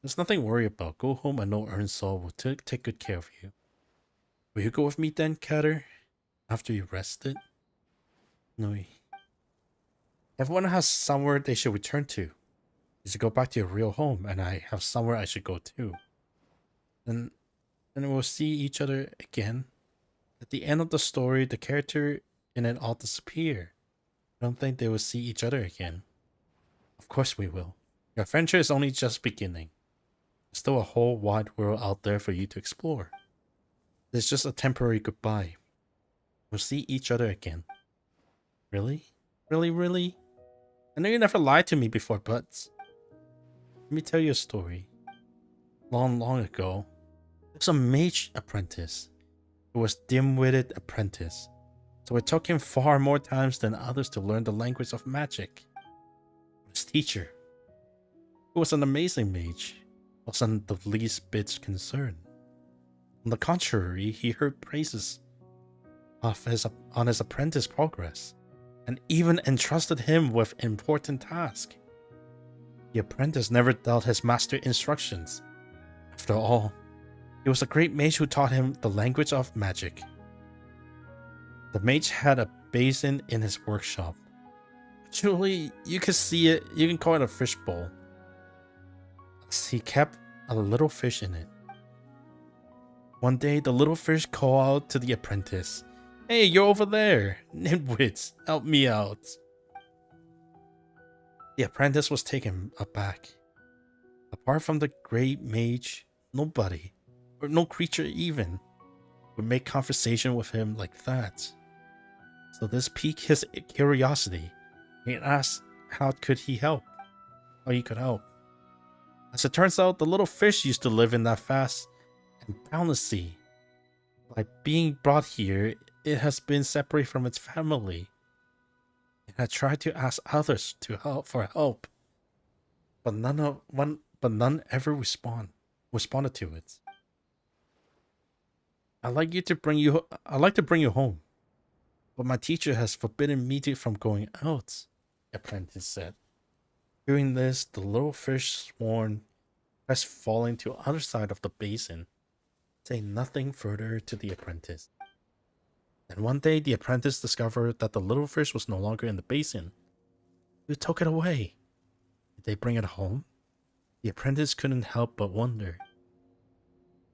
There's nothing to worry about. Go home. I know Earnsall will take good care of you. Will you go with me then, Catter? After you rested? No. Everyone has somewhere they should return to. You should go back to your real home, and I have somewhere I should go too. Then we'll see each other again. At the end of the story, the character in it all disappear. I don't think they will see each other again. Of course we will. Your adventure is only just beginning. There's still a whole wide world out there for you to explore. It's just a temporary goodbye. We'll see each other again. Really? Really, really? I know you never lied to me before, but let me tell you a story. Long, long ago, there was a mage apprentice who was dim-witted apprentice. So it took him far more times than others to learn the language of magic. His teacher, who was an amazing mage, wasn't the least bit concerned. On the contrary, he heard praises on his apprentice progress, and even entrusted him with important tasks. The apprentice never doubted his master instructions. After all, he was a great mage who taught him the language of magic. The mage had a basin in his workshop. Actually, you can see it, you can call it a fishbowl. He kept a little fish in it. One day, the little fish called out to the apprentice, "Hey, you're over there! Nitwits, help me out!" The apprentice was taken aback. Apart from the great mage, nobody, or no creature even, would make conversation with him like that. So this piqued his curiosity. He asked how he could help. As it turns out, the little fish used to live in that vast and boundless sea. By being brought here, it has been separated from its family. It had tried to ask others for help, but none ever responded to it. I'd like to bring you home, but my teacher has forbidden me from going out, the apprentice said. Hearing this, the little fish sworn, pressed falling to the other side of the basin, saying nothing further to the apprentice. And one day, the apprentice discovered that the little fish was no longer in the basin. Who took it away? Did they bring it home? The apprentice couldn't help but wonder.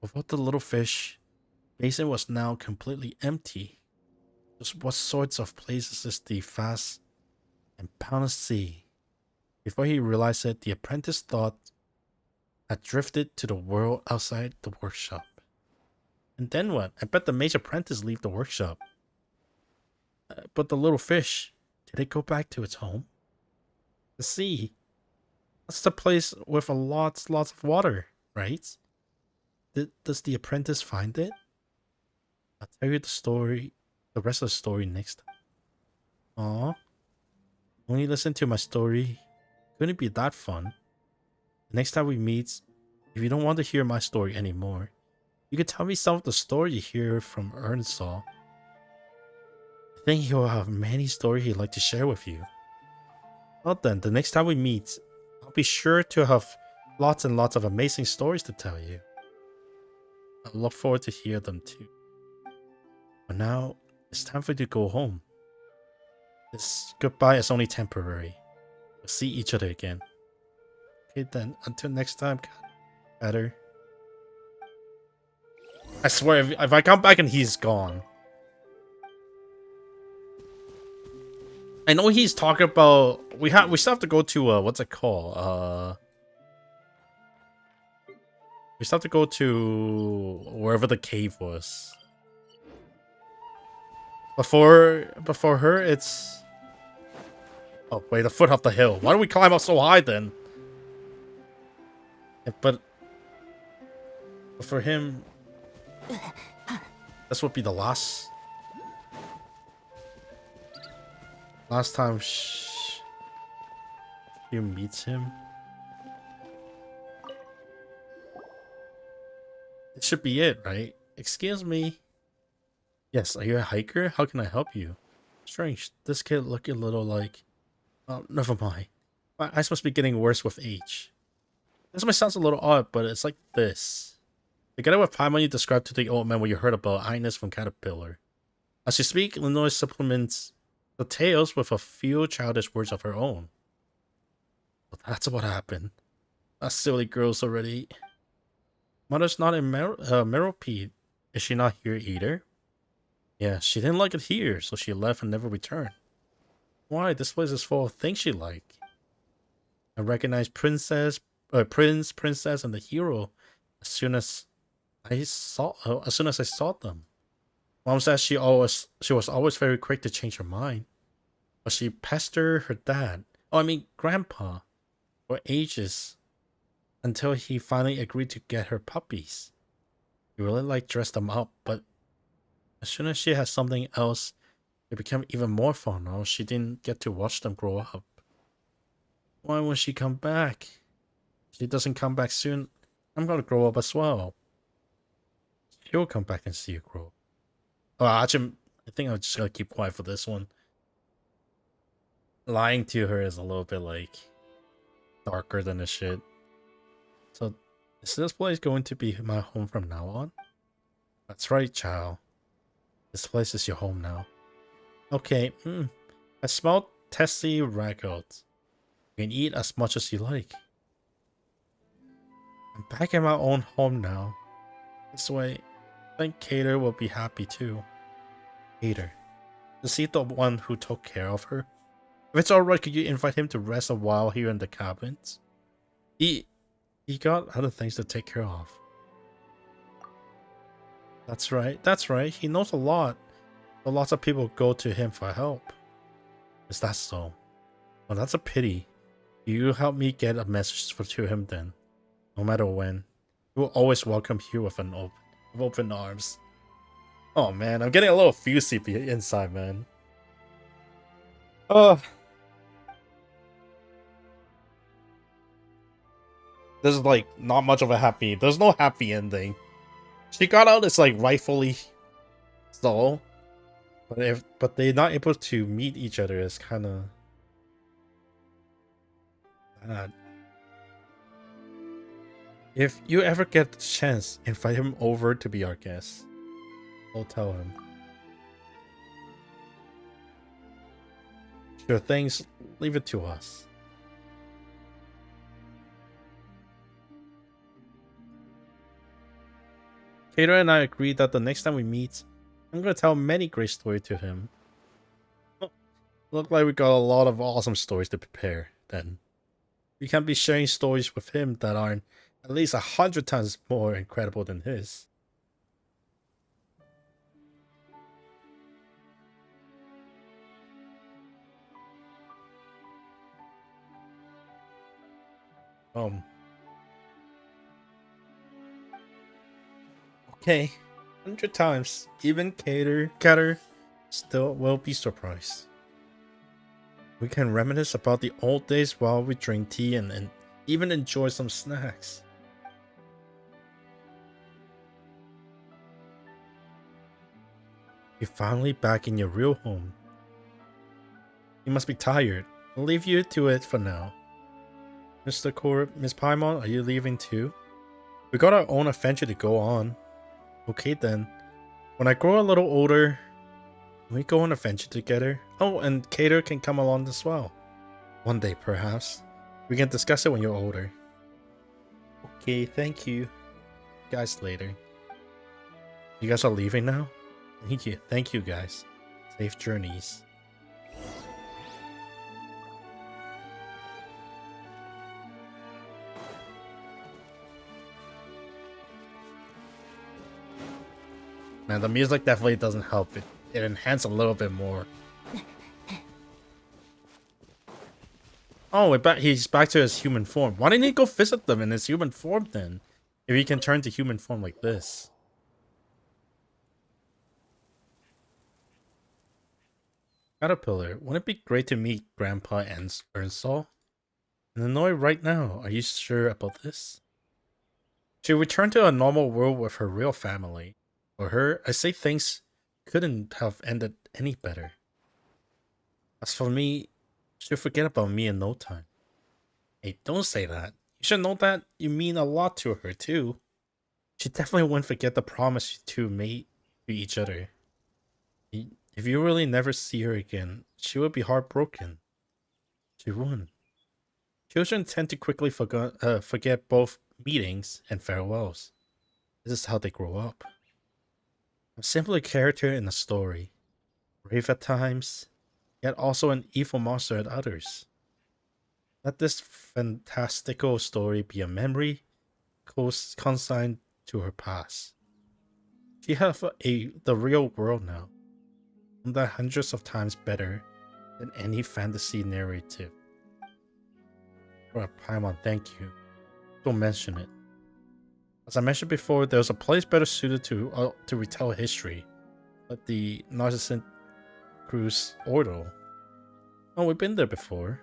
Without the little fish, the basin was now completely empty. Just what sorts of places is the vast and boundless sea? Before he realized it, the apprentice thought had drifted to the world outside the workshop. And then what? I bet the mage apprentice leave the workshop. But the little fish, did it go back to its home? The sea. That's the place with lots of water, right? Does the apprentice find it? I'll tell you the rest of the story next time. Aw. Only listen to my story. Couldn't be that fun. The next time we meet, if you don't want to hear my story anymore, you can tell me some of the story you hear from Ernstall. I think he'll have many stories he'd like to share with you. Well then, the next time we meet, I'll be sure to have lots and lots of amazing stories to tell you. I look forward to hear them too. But now, it's time for you to go home. This goodbye is only temporary. We'll see each other again. Okay then, until next time, better. I swear, if I come back and he's gone. I know he's talking about we still have to go to what's it called? We still have to go to wherever the cave was. Before her, it's oh wait, the foot of the hill. Why do we climb up so high then? But for him, this would be the last time she meets him. It should be it, right? Excuse me. Yes, are you a hiker? How can I help you? Strange, this kid look a little like... Oh, never mind. My eyes must be getting worse with age. This might sound a little odd, but it's like this. Together with Paimon, you described to the old man what you heard about Ines from Caterpillar. As you speak, Lenore supplements the tales with a few childish words of her own. Well, that's what happened. That silly girl's already. Mother's not in Meropede. Is she not here either? Yeah, she didn't like it here, so she left and never returned. Why? This place is full of things she liked. I recognized prince, princess, and the hero as soon as I saw them. Mom says she was always very quick to change her mind, but she pestered her dad. Oh, I mean grandpa, for ages until he finally agreed to get her puppies. He really dressed them up, but as soon as she had something else, it became even more fun. Oh, she didn't get to watch them grow up. Why won't she come back? If she doesn't come back soon, I'm gonna grow up as well. She'll come back and see you grow. Oh, actually, I think I'm just gonna keep quiet for this one. Lying to her is a little bit darker than the shit. So, is this place going to be my home from now on? That's right, child. This place is your home now. Okay, I smell tasty ragout. You can eat as much as you like. I'm back in my own home now. This way, I think Cater will be happy too. Cater. Is he the one who took care of her? If it's alright, could you invite him to rest a while here in the cabins? He got other things to take care of. That's right. He knows a lot. But lots of people go to him for help. Is that so? Well, that's a pity. You help me get a message to him then. No matter when. He will always welcome you with open arms. Oh man, I'm getting a little fusy inside, man. This is not much of a happy. There's no happy ending. She got out as rightfully so, but they're not able to meet each other is kind of bad. If you ever get the chance, invite him over to be our guest. I'll tell him. Sure, thanks. Leave it to us. Cater and I agreed that the next time we meet, I'm gonna tell many great stories to him. Look like we got a lot of awesome stories to prepare, then. We can be sharing stories with him that are at least 100 times more incredible than his. Okay. 100 times. Even Cater still will be surprised. We can reminisce about the old days while we drink tea and even enjoy some snacks. You're finally back in your real home. You must be tired. I'll leave you to it for now. Mr. Miss Paimon, are you leaving too? We got our own adventure to go on. Okay then. When I grow a little older, can we go on an adventure together? Oh, and Cater can come along as well. One day, perhaps. We can discuss it when you're older. Okay, thank you. Guys, later. You guys are leaving now? Thank you guys. Safe journeys. Man, the music definitely doesn't help it. It enhances a little bit more. Oh, he's back to his human form. Why didn't he go visit them in his human form then? If he can turn to human form like this. Caterpillar, wouldn't it be great to meet Grandpa and Earnshaw? In Illinois right now, are you sure about this? She returned to a normal world with her real family. For her, I say things couldn't have ended any better. As for me, she'll forget about me in no time. Hey, don't say that. You should know that you mean a lot to her too. She definitely wouldn't forget the promise you two made to each other. If you really never see her again, she would be heartbroken. She wouldn't. Children tend to quickly forget both meetings and farewells. This is how they grow up. I'm simply a character in a story, brave at times, yet also an evil monster at others. Let this fantastical story be a memory consigned to her past. She has the real world now, and that hundreds of times better than any fantasy narrative. Paimon, thank you. Don't mention it. As I mentioned before, there's a place better suited to retell history, but the Narcissus Cruise Ordo. Oh, we've been there before.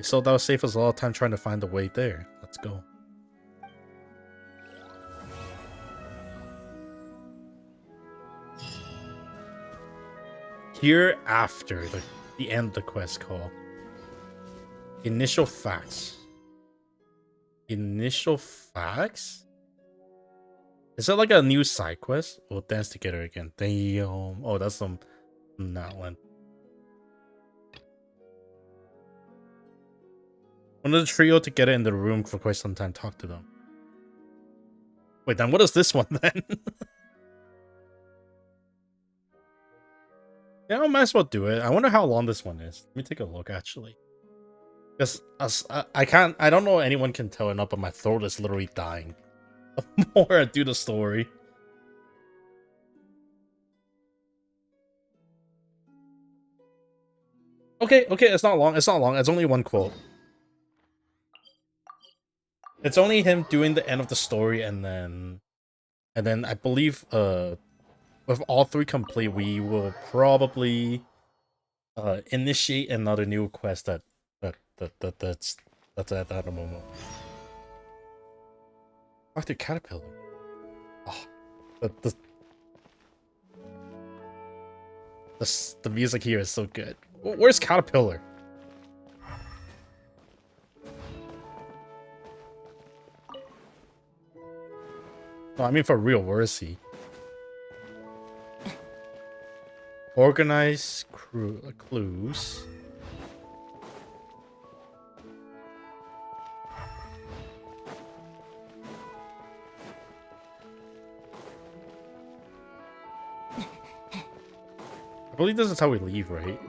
So that'll save us a lot of time trying to find the way there. Let's go. Here after the end of the quest call. Initial facts. Initial facts? Is that like a new side quest? We'll dance together again. Damn. Oh, that's some that one. One of the trio to get it in the room for quite some time. Talk to them. Wait, then what is this one then? Yeah, I might as well do it. I wonder how long this one is. Let me take a look actually. Because I don't know anyone can tell enough, but my throat is literally dying. The more I do the story. Okay, it's not long. It's not long. It's only one quote. It's only him doing the end of the story, and then I believe with all three complete, we will probably initiate another new quest that's at that moment. Dr. Caterpillar. Oh, the music here is so good. Where's Caterpillar? No, I mean for real, where is he? Organize clues. I believe this is how we leave, right?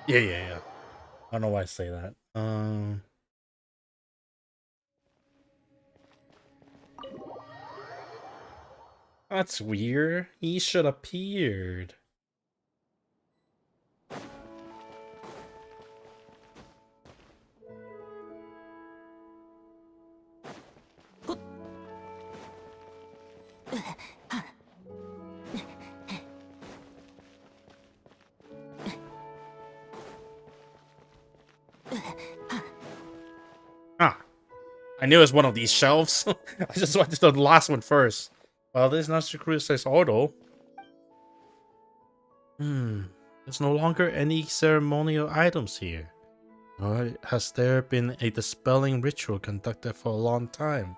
Yeah. I don't know why I say that. That's weird. He should have appeared. I knew it was one of these shelves. I just wanted to do the last one first. Well, this is not says auto. There's no longer any ceremonial items here. Nor has there been a dispelling ritual conducted for a long time.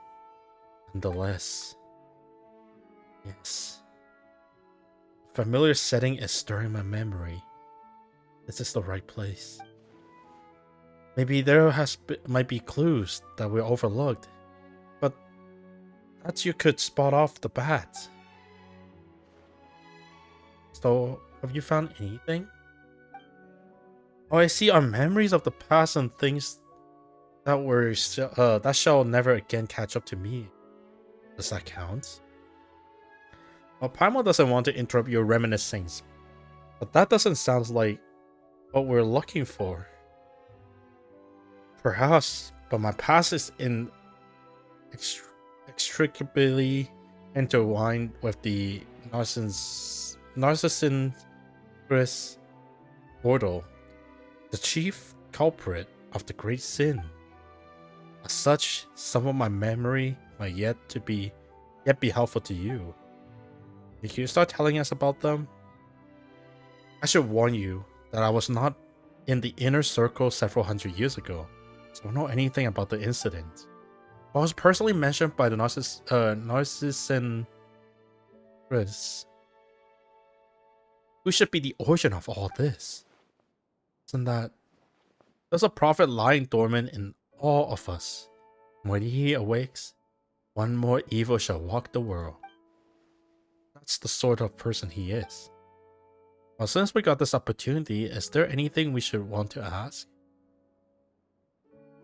Nonetheless, yes. A familiar setting is stirring my memory. This is the right place. Maybe there might be clues that we overlooked, but that you could spot off the bat. So, have you found anything? Oh, I see our memories of the past and things that shall never again catch up to me. Does that count? Well, Paimon doesn't want to interrupt your reminiscings, but that doesn't sound like what we're looking for. Perhaps, but my past is inextricably intertwined with the Narcissus Portal, the chief culprit of the great sin. As such, some of my memory might yet be helpful to you. Can you start telling us about them? I should warn you that I was not in the inner circle several hundred years ago, so I don't know anything about the incident. But I was personally mentioned by the Narcissus Chris. Who should be the origin of all this? Isn't that... There's a prophet lying dormant in all of us. When he awakes, one more evil shall walk the world. That's the sort of person he is. Well, since we got this opportunity, is there anything we should want to ask?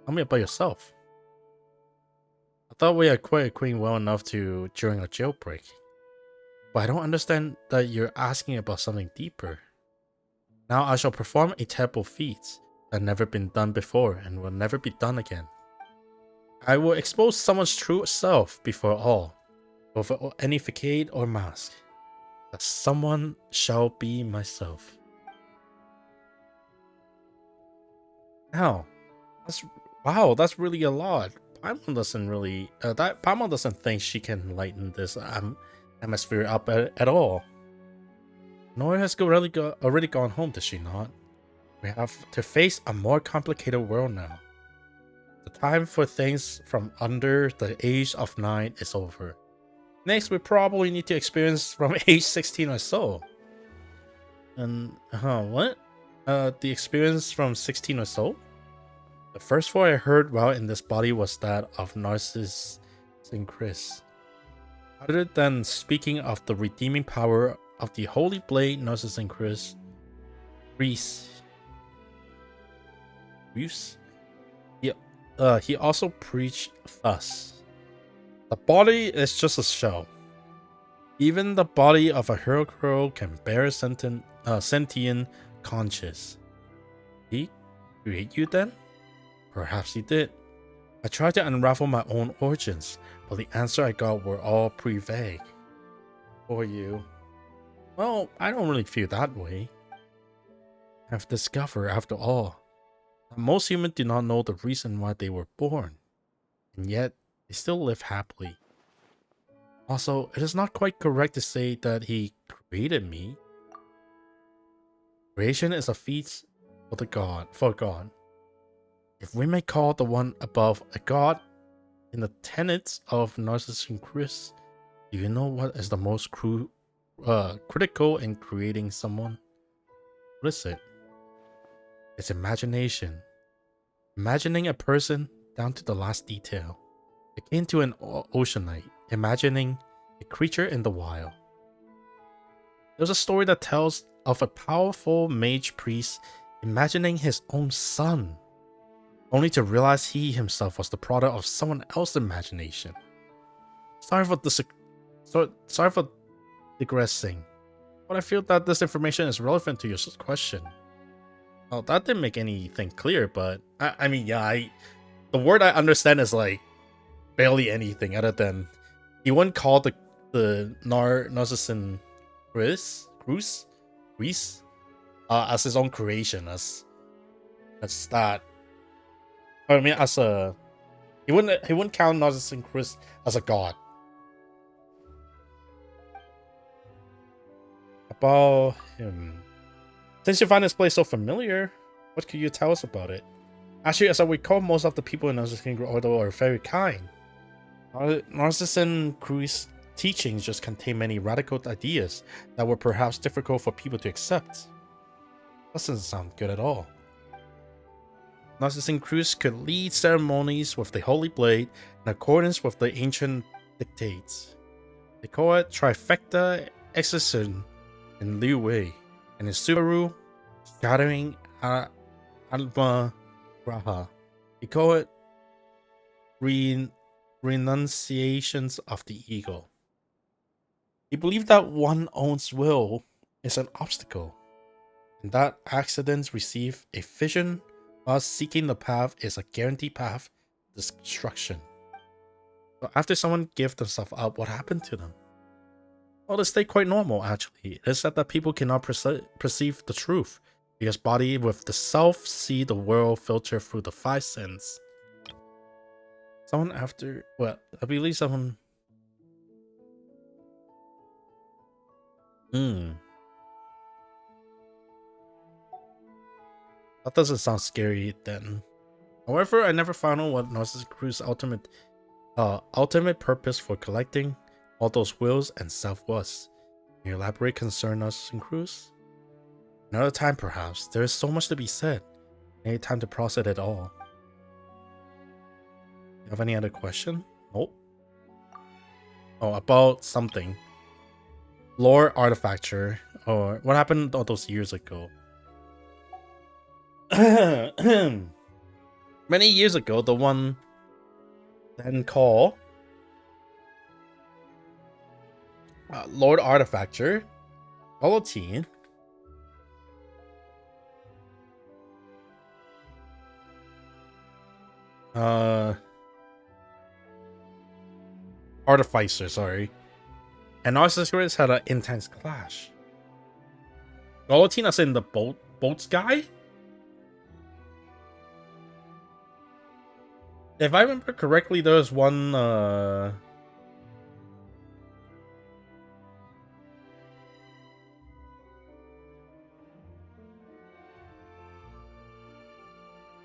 Tell me about yourself. I thought we had quite acquainted well enough during a jailbreak. But I don't understand that you're asking about something deeper. Now I shall perform a terrible feat that never been done before and will never be done again. I will expose someone's true self before all, without any facade or mask. That someone shall be myself. Wow, that's really a lot. Paimon doesn't really Paimon doesn't think she can lighten this atmosphere up at all. Nora has already gone home, does she not? We have to face a more complicated world now. The time for things from under the age of 9 is over. Next, we probably need to experience from age 16 or so. And, what? The experience from 16 or so? The first word I heard while in this body was that of Narcissus and Chris. Other than speaking of the redeeming power of the Holy Blade, Narcissus and Chris, he also preached thus. The body is just a shell. Even the body of a hero girl can bear sentient conscience. He create you then? Perhaps he did. I tried to unravel my own origins, but the answer I got were all pretty vague. For you? Well, I don't really feel that way. I've discovered, after all, that most humans do not know the reason why they were born, and yet they still live happily. Also, it is not quite correct to say that he created me. Creation is a feat for God. If we may call the one above a god, in the tenets of Narcissus and Chris, do you know what is the most critical in creating someone? What is it? It's imagination. Imagining a person down to the last detail. Akin to an oceanite imagining a creature in the wild. There's a story that tells of a powerful mage priest imagining his own son, only to realize he himself was the product of someone else's imagination. Sorry for digressing, but I feel that this information is relevant to your question. Well, that didn't make anything clear, but I mean, yeah, the word I understand is like barely anything other than he wouldn't call the Narcissus and Chris as his own creation, as that. I mean, as a he wouldn't count Narcissus and Chris as a god. About him. Since you find this place so familiar, what could you tell us about it? Actually, as I recall, most of the people in Narcissus and Chris are very kind. Narcissus and Chris' teachings just contain many radical ideas that were perhaps difficult for people to accept. That doesn't sound good at all. Narcissus and Chris could lead ceremonies with the Holy Blade in accordance with the ancient dictates. They call it Trifecta Exorcism in Liu Wei, and in Subaru, Gathering Alma Graha. They call it Renunciations of the Ego. They believe that one's own will is an obstacle, and that accidents receive a vision while seeking the path is a guaranteed path to destruction. So after someone gives themselves up, what happened to them? Well, they stay quite normal, actually. It is said that people cannot perceive the truth, because body with the self see the world filter through the 5 senses. Someone after... well, I believe someone... That doesn't sound scary then. However, I never found out what Narcissus Crew's ultimate purpose for collecting all those wills and self was. Can you elaborate concerning Narcissus Cruz? Another time perhaps. There is so much to be said. Any time to process it all. Have any other question? Nope. Oh, about something. Lore Artifacture. Or what happened all those years ago? Many years ago, the one then called Lord Artifacture, Guillotine, Artificer, sorry, and Narcissus had an intense clash. Guillotine as in the boats guy? If I remember correctly, there was one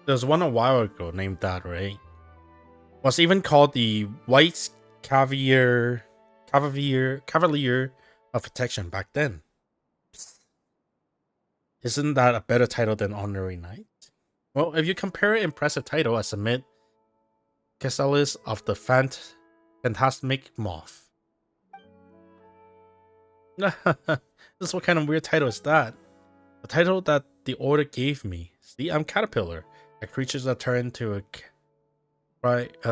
there's one a while ago named that, right? Was even called the White Cavalier of Protection back then. Isn't that a better title than Honorary Knight? Well, if you compare an impressive title, I submit Chrysalis of the Fantastic Moth. This what kind of weird title is that? The title that the Order gave me. See, I'm Caterpillar, a creature that turned into a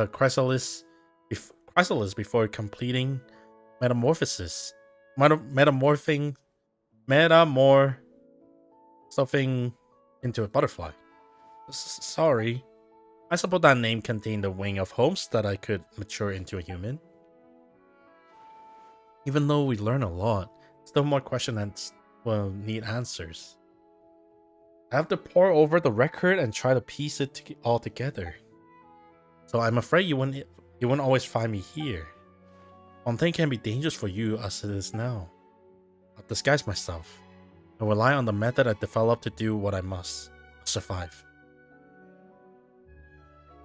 chrysalis before completing metamorphosis. Metamorphing something into a butterfly. Sorry. I suppose that name contained a wing of hopes that I could mature into a human. Even though we learn a lot, still more questions that need answers. I have to pore over the record and try to piece it all together. So I'm afraid you won't always find me here. Fontaine can be dangerous for you as it is now. I'll disguise myself. I rely on the method I developed to do what I must. Survive.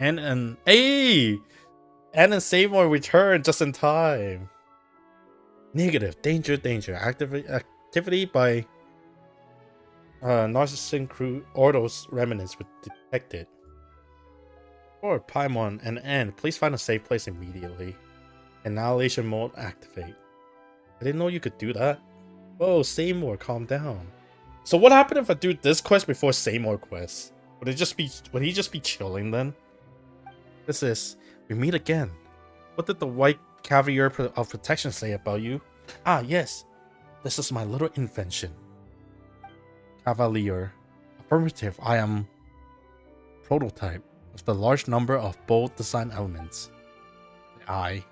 And Seymour returned just in time. Negative. Danger. Activity by Narcissus crew Ordo's remnants were detected. Or Paimon and N, please find a safe place immediately. Annihilation mode activate. I didn't know you could do that. Whoa, Seymour, calm down. So what happened if I do this quest before Seymour quest? Would he just be chilling then? This is, we meet again. What did the White Cavalier of Protection say about you? Ah, yes. This is my little invention. Cavalier. Affirmative, I am prototype with a large number of bold design elements. The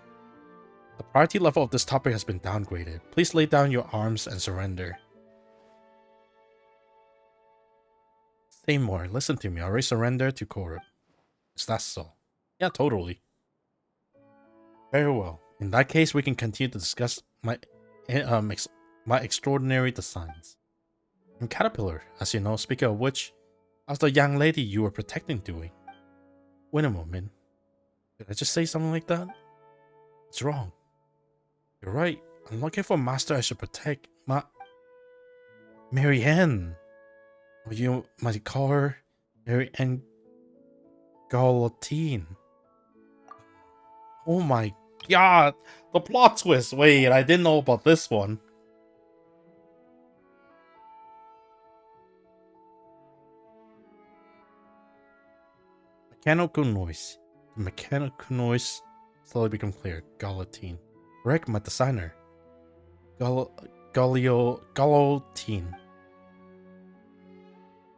priority level of this topic has been downgraded. Please lay down your arms and surrender. Seymour, listen to me. I already surrendered to Korib. Is that so? Yeah, totally. Very well. In that case, we can continue to discuss my extraordinary designs. I'm Caterpillar, as you know. Speaking of which, how's the young lady you were protecting doing? Wait a moment. Did I just say something like that? What's wrong? You're right. I'm looking for a master I should protect. Marianne. Or you might call her Marianne Guillotine. Oh my god. The plot twist. Wait, I didn't know about this one. Mechanical noise. The mechanical noise slowly become clear. Guillotine. Correct, my designer. Guillotine.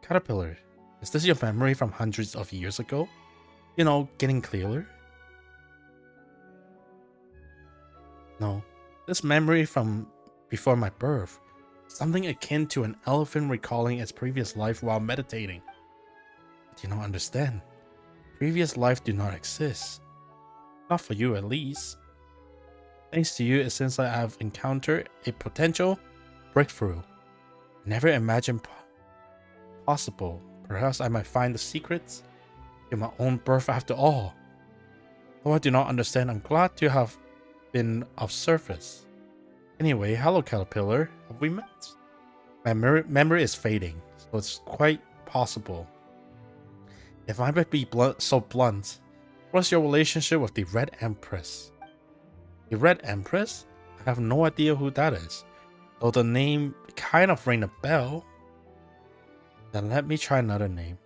Caterpillar. Is this your memory from hundreds of years ago? You know, getting clearer? No. This memory from before my birth. Something akin to an elephant recalling its previous life while meditating. Do you not understand? Previous life do not exist. Not for you, at least. Thanks to you, since I have encountered a potential breakthrough. Never imagined possible. Perhaps I might find the secrets in my own birth after all. Though I do not understand, I'm glad to have been of service. Anyway, hello Caterpillar. Have we met? My memory is fading, so it's quite possible. If I might be so blunt, What's your relationship with the Red Empress? The Red Empress? I have no idea who that is. Though the name kind of rang a bell. Then let me try another name.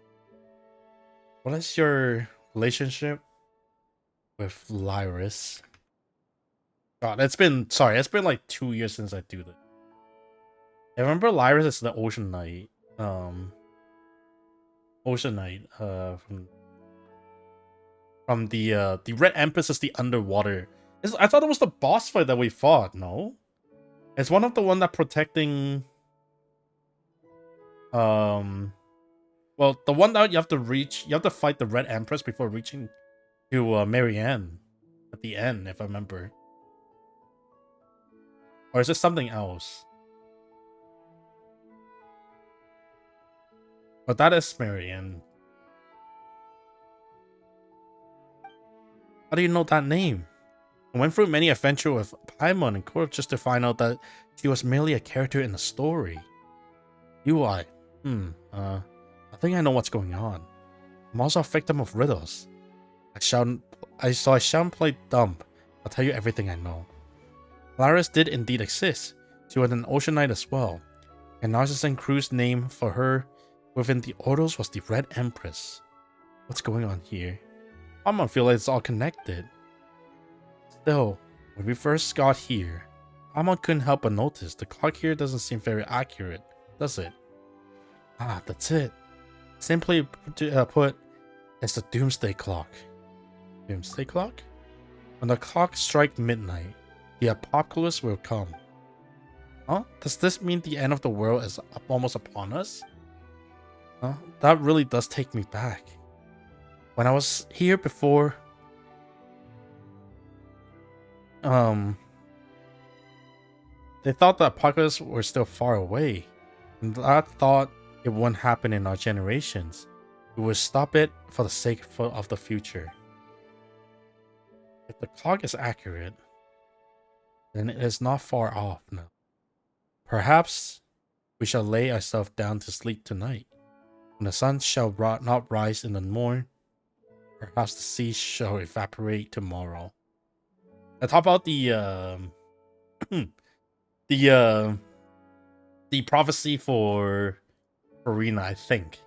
What is your relationship with Lyris? God, it's been like 2 years since I do this. I remember Lyris is the Ocean Knight. Ocean Knight. From the Red Empress is the underwater. I thought it was the boss fight that we fought. No, it's one of the one that protecting. Well, the one that you have to reach. You have to fight the Red Empress before reaching to Marianne at the end, if I remember. Or is this something else? But that is Marianne. How do you know that name? I went through many adventures with Paimon and Corp just to find out that she was merely a character in the story. I think I know what's going on. I'm also a victim of riddles. I shan't play dumb. I'll tell you everything I know. Lyris did indeed exist. She was an Ocean Knight as well. And Narcissan Crew's name for her within the Ordos was the Red Empress. What's going on here? I feel like it's all connected. Still, when we first got here, Paimon couldn't help but notice the clock here doesn't seem very accurate, does it? Ah, that's it. Simply put, it's the Doomsday Clock. Doomsday Clock? When the clock strikes midnight, the apocalypse will come. Huh? Does this mean the end of the world is almost upon us? Huh? That really does take me back. When I was here before, they thought the apocalypse were still far away, and I thought it wouldn't happen in our generations. We would stop it for the sake of the future. If the clock is accurate, then it is not far off now. Perhaps we shall lay ourselves down to sleep tonight. When the sun shall not rise in the morn, perhaps the sea shall evaporate tomorrow. I talk about the prophecy for Arena, I think.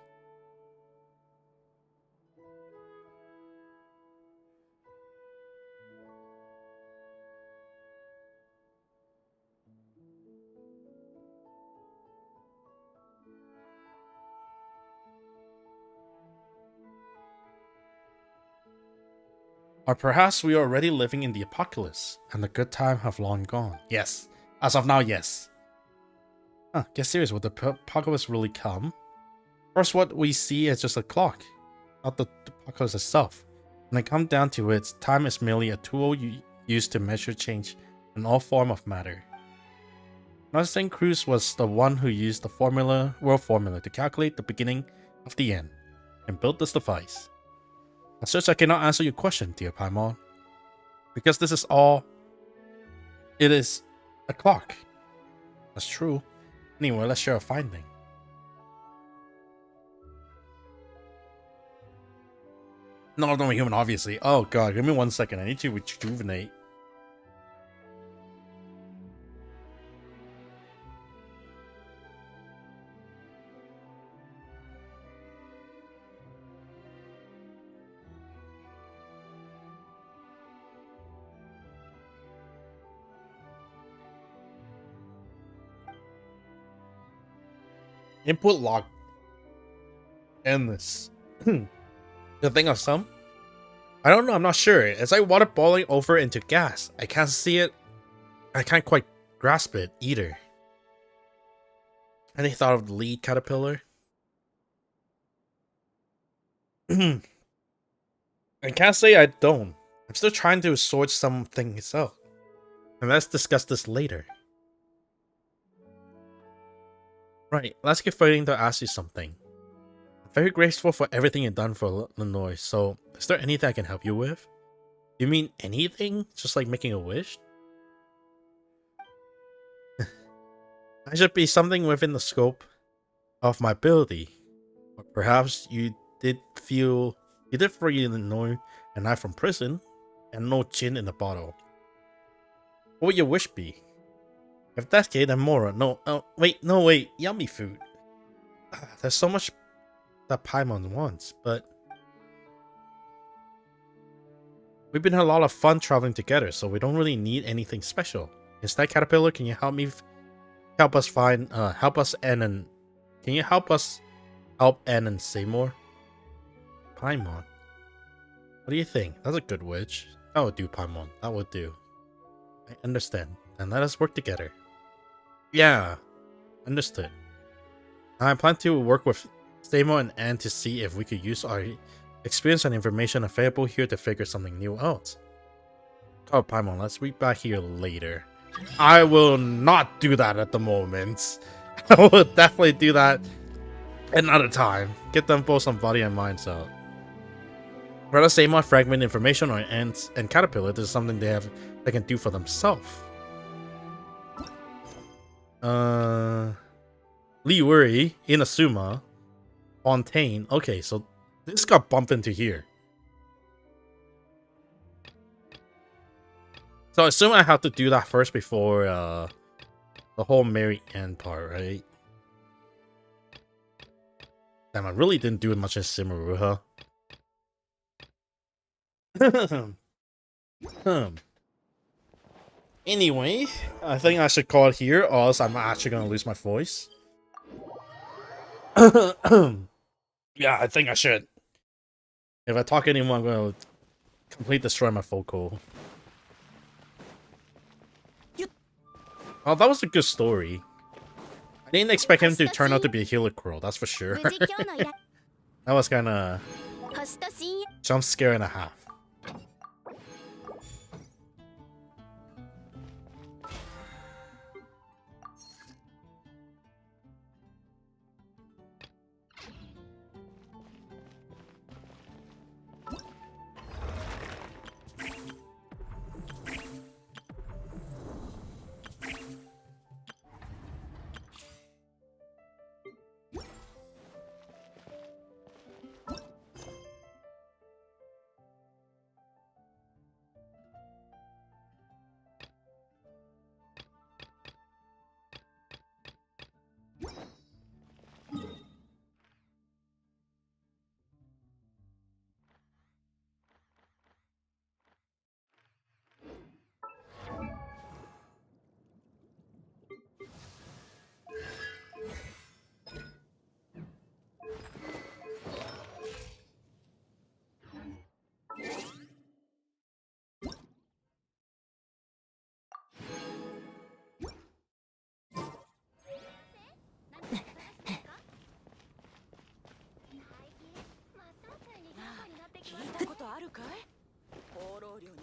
Or perhaps we are already living in the apocalypse, and the good time have long gone. Yes. As of now, yes. Huh, get serious, will the apocalypse really come? First, what we see is just a clock, not the apocalypse itself. When it comes down to it, time is merely a tool used to measure change in all form of matter. Narcissan Cruz was the one who used the world formula to calculate the beginning of the end, and built this device. As such, I cannot answer your question, dear Paimon. Because this is all... It is a clock. That's true. Anyway, let's share a finding. No, I'm human, obviously. Oh god, give me 1 second. I need to rejuvenate. Input lock. Endless. The thing of some? I don't know, I'm not sure. It's like water boiling over into gas. I can't see it. I can't quite grasp it either. Any thought of the lead caterpillar? I can't say I don't. I'm still trying to sort some things out. And let's discuss this later. Right, let's get fighting to ask you something. I'm very grateful for everything you've done for Illinois, so is there anything I can help you with? You mean anything? Just like making a wish? I should be something within the scope of my ability. Or perhaps you did feel You did free Illinois and I from prison, and no gin in the bottle. What would your wish be? If that's Kate and Mora, no, wait, yummy food. There's so much that Paimon wants, but we've been having a lot of fun traveling together, so we don't really need anything special. Instead, Caterpillar, can you help us Ann and Seymour? Paimon. What do you think? That's a good wish. That would do, Paimon. That would do. I understand. And let us work together. Yeah. Understood. I plan to work with Seymour and Anne to see if we could use our experience and information available here to figure something new out. Oh, Paimon, let's be back here later. I will not do that at the moment. I will definitely do that another time. Get them both some body and minds out. Rather Seymour fragment information or Ants and Caterpillar, this is something they can do for themselves. Liuri, Inazuma, Fontaine. Okay, so this got bumped into here. So I assume I have to do that first before the whole Mary Ann part, right? Damn, I really didn't do much in Simaru, huh? Anyway, I think I should call it here, or else I'm actually gonna lose my voice. Yeah, I think I should. If I talk anymore, I'm gonna completely destroy my vocal. Oh, that was a good story. I didn't expect him to turn out to be a healer crow, that's for sure. That was kinda jump scare and a half.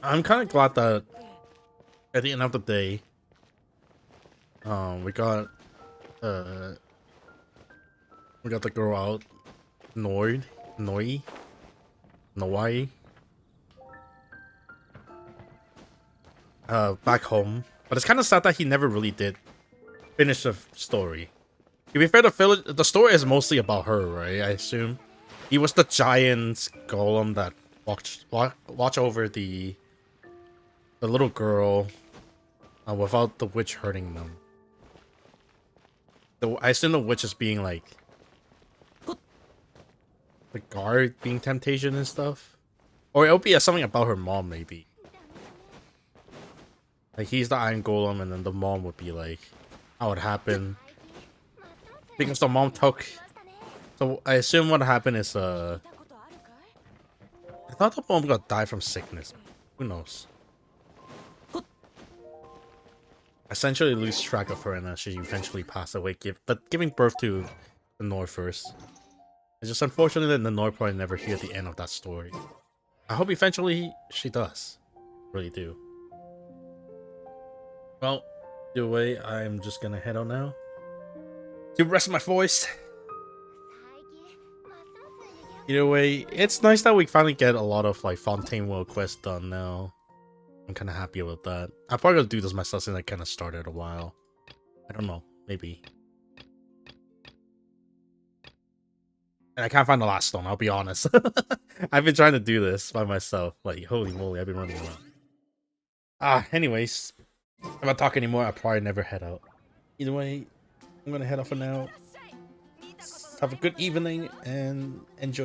I'm kind of glad that at the end of the day, we got the girl out, Noi, back home. But it's kind of sad that he never really did finish the story. To be fair, the story is mostly about her, right? I assume he was the giant golem that watch over the little girl without the witch hurting them. I assume the witch is being like the guard, being temptation and stuff, or it'll be something about her mom maybe. Like he's the iron golem, and then the mom would be like, how it happened. Because the mom took. So I assume what happened is I thought the mom got died from sickness. Who knows? Essentially lose track of her, and then she eventually passed away, giving birth to the Nor first. It's just unfortunate that the Nor probably never hear the end of that story. I hope eventually she does. Really do. Well, either way, I'm just gonna head on now. To rest my voice. Either way, it's nice that we finally get a lot of like Fontaine World quests done now. I'm kind of happy with that. I'm probably gonna do this myself since I kind of started a while. I don't know, maybe. And I can't find the last stone, I'll be honest. I've been trying to do this by myself. Like, holy moly, I've been running around. Anyways. If I talk anymore, I'll probably never head out. Either way, I'm gonna head off for now. Have a good evening and enjoy your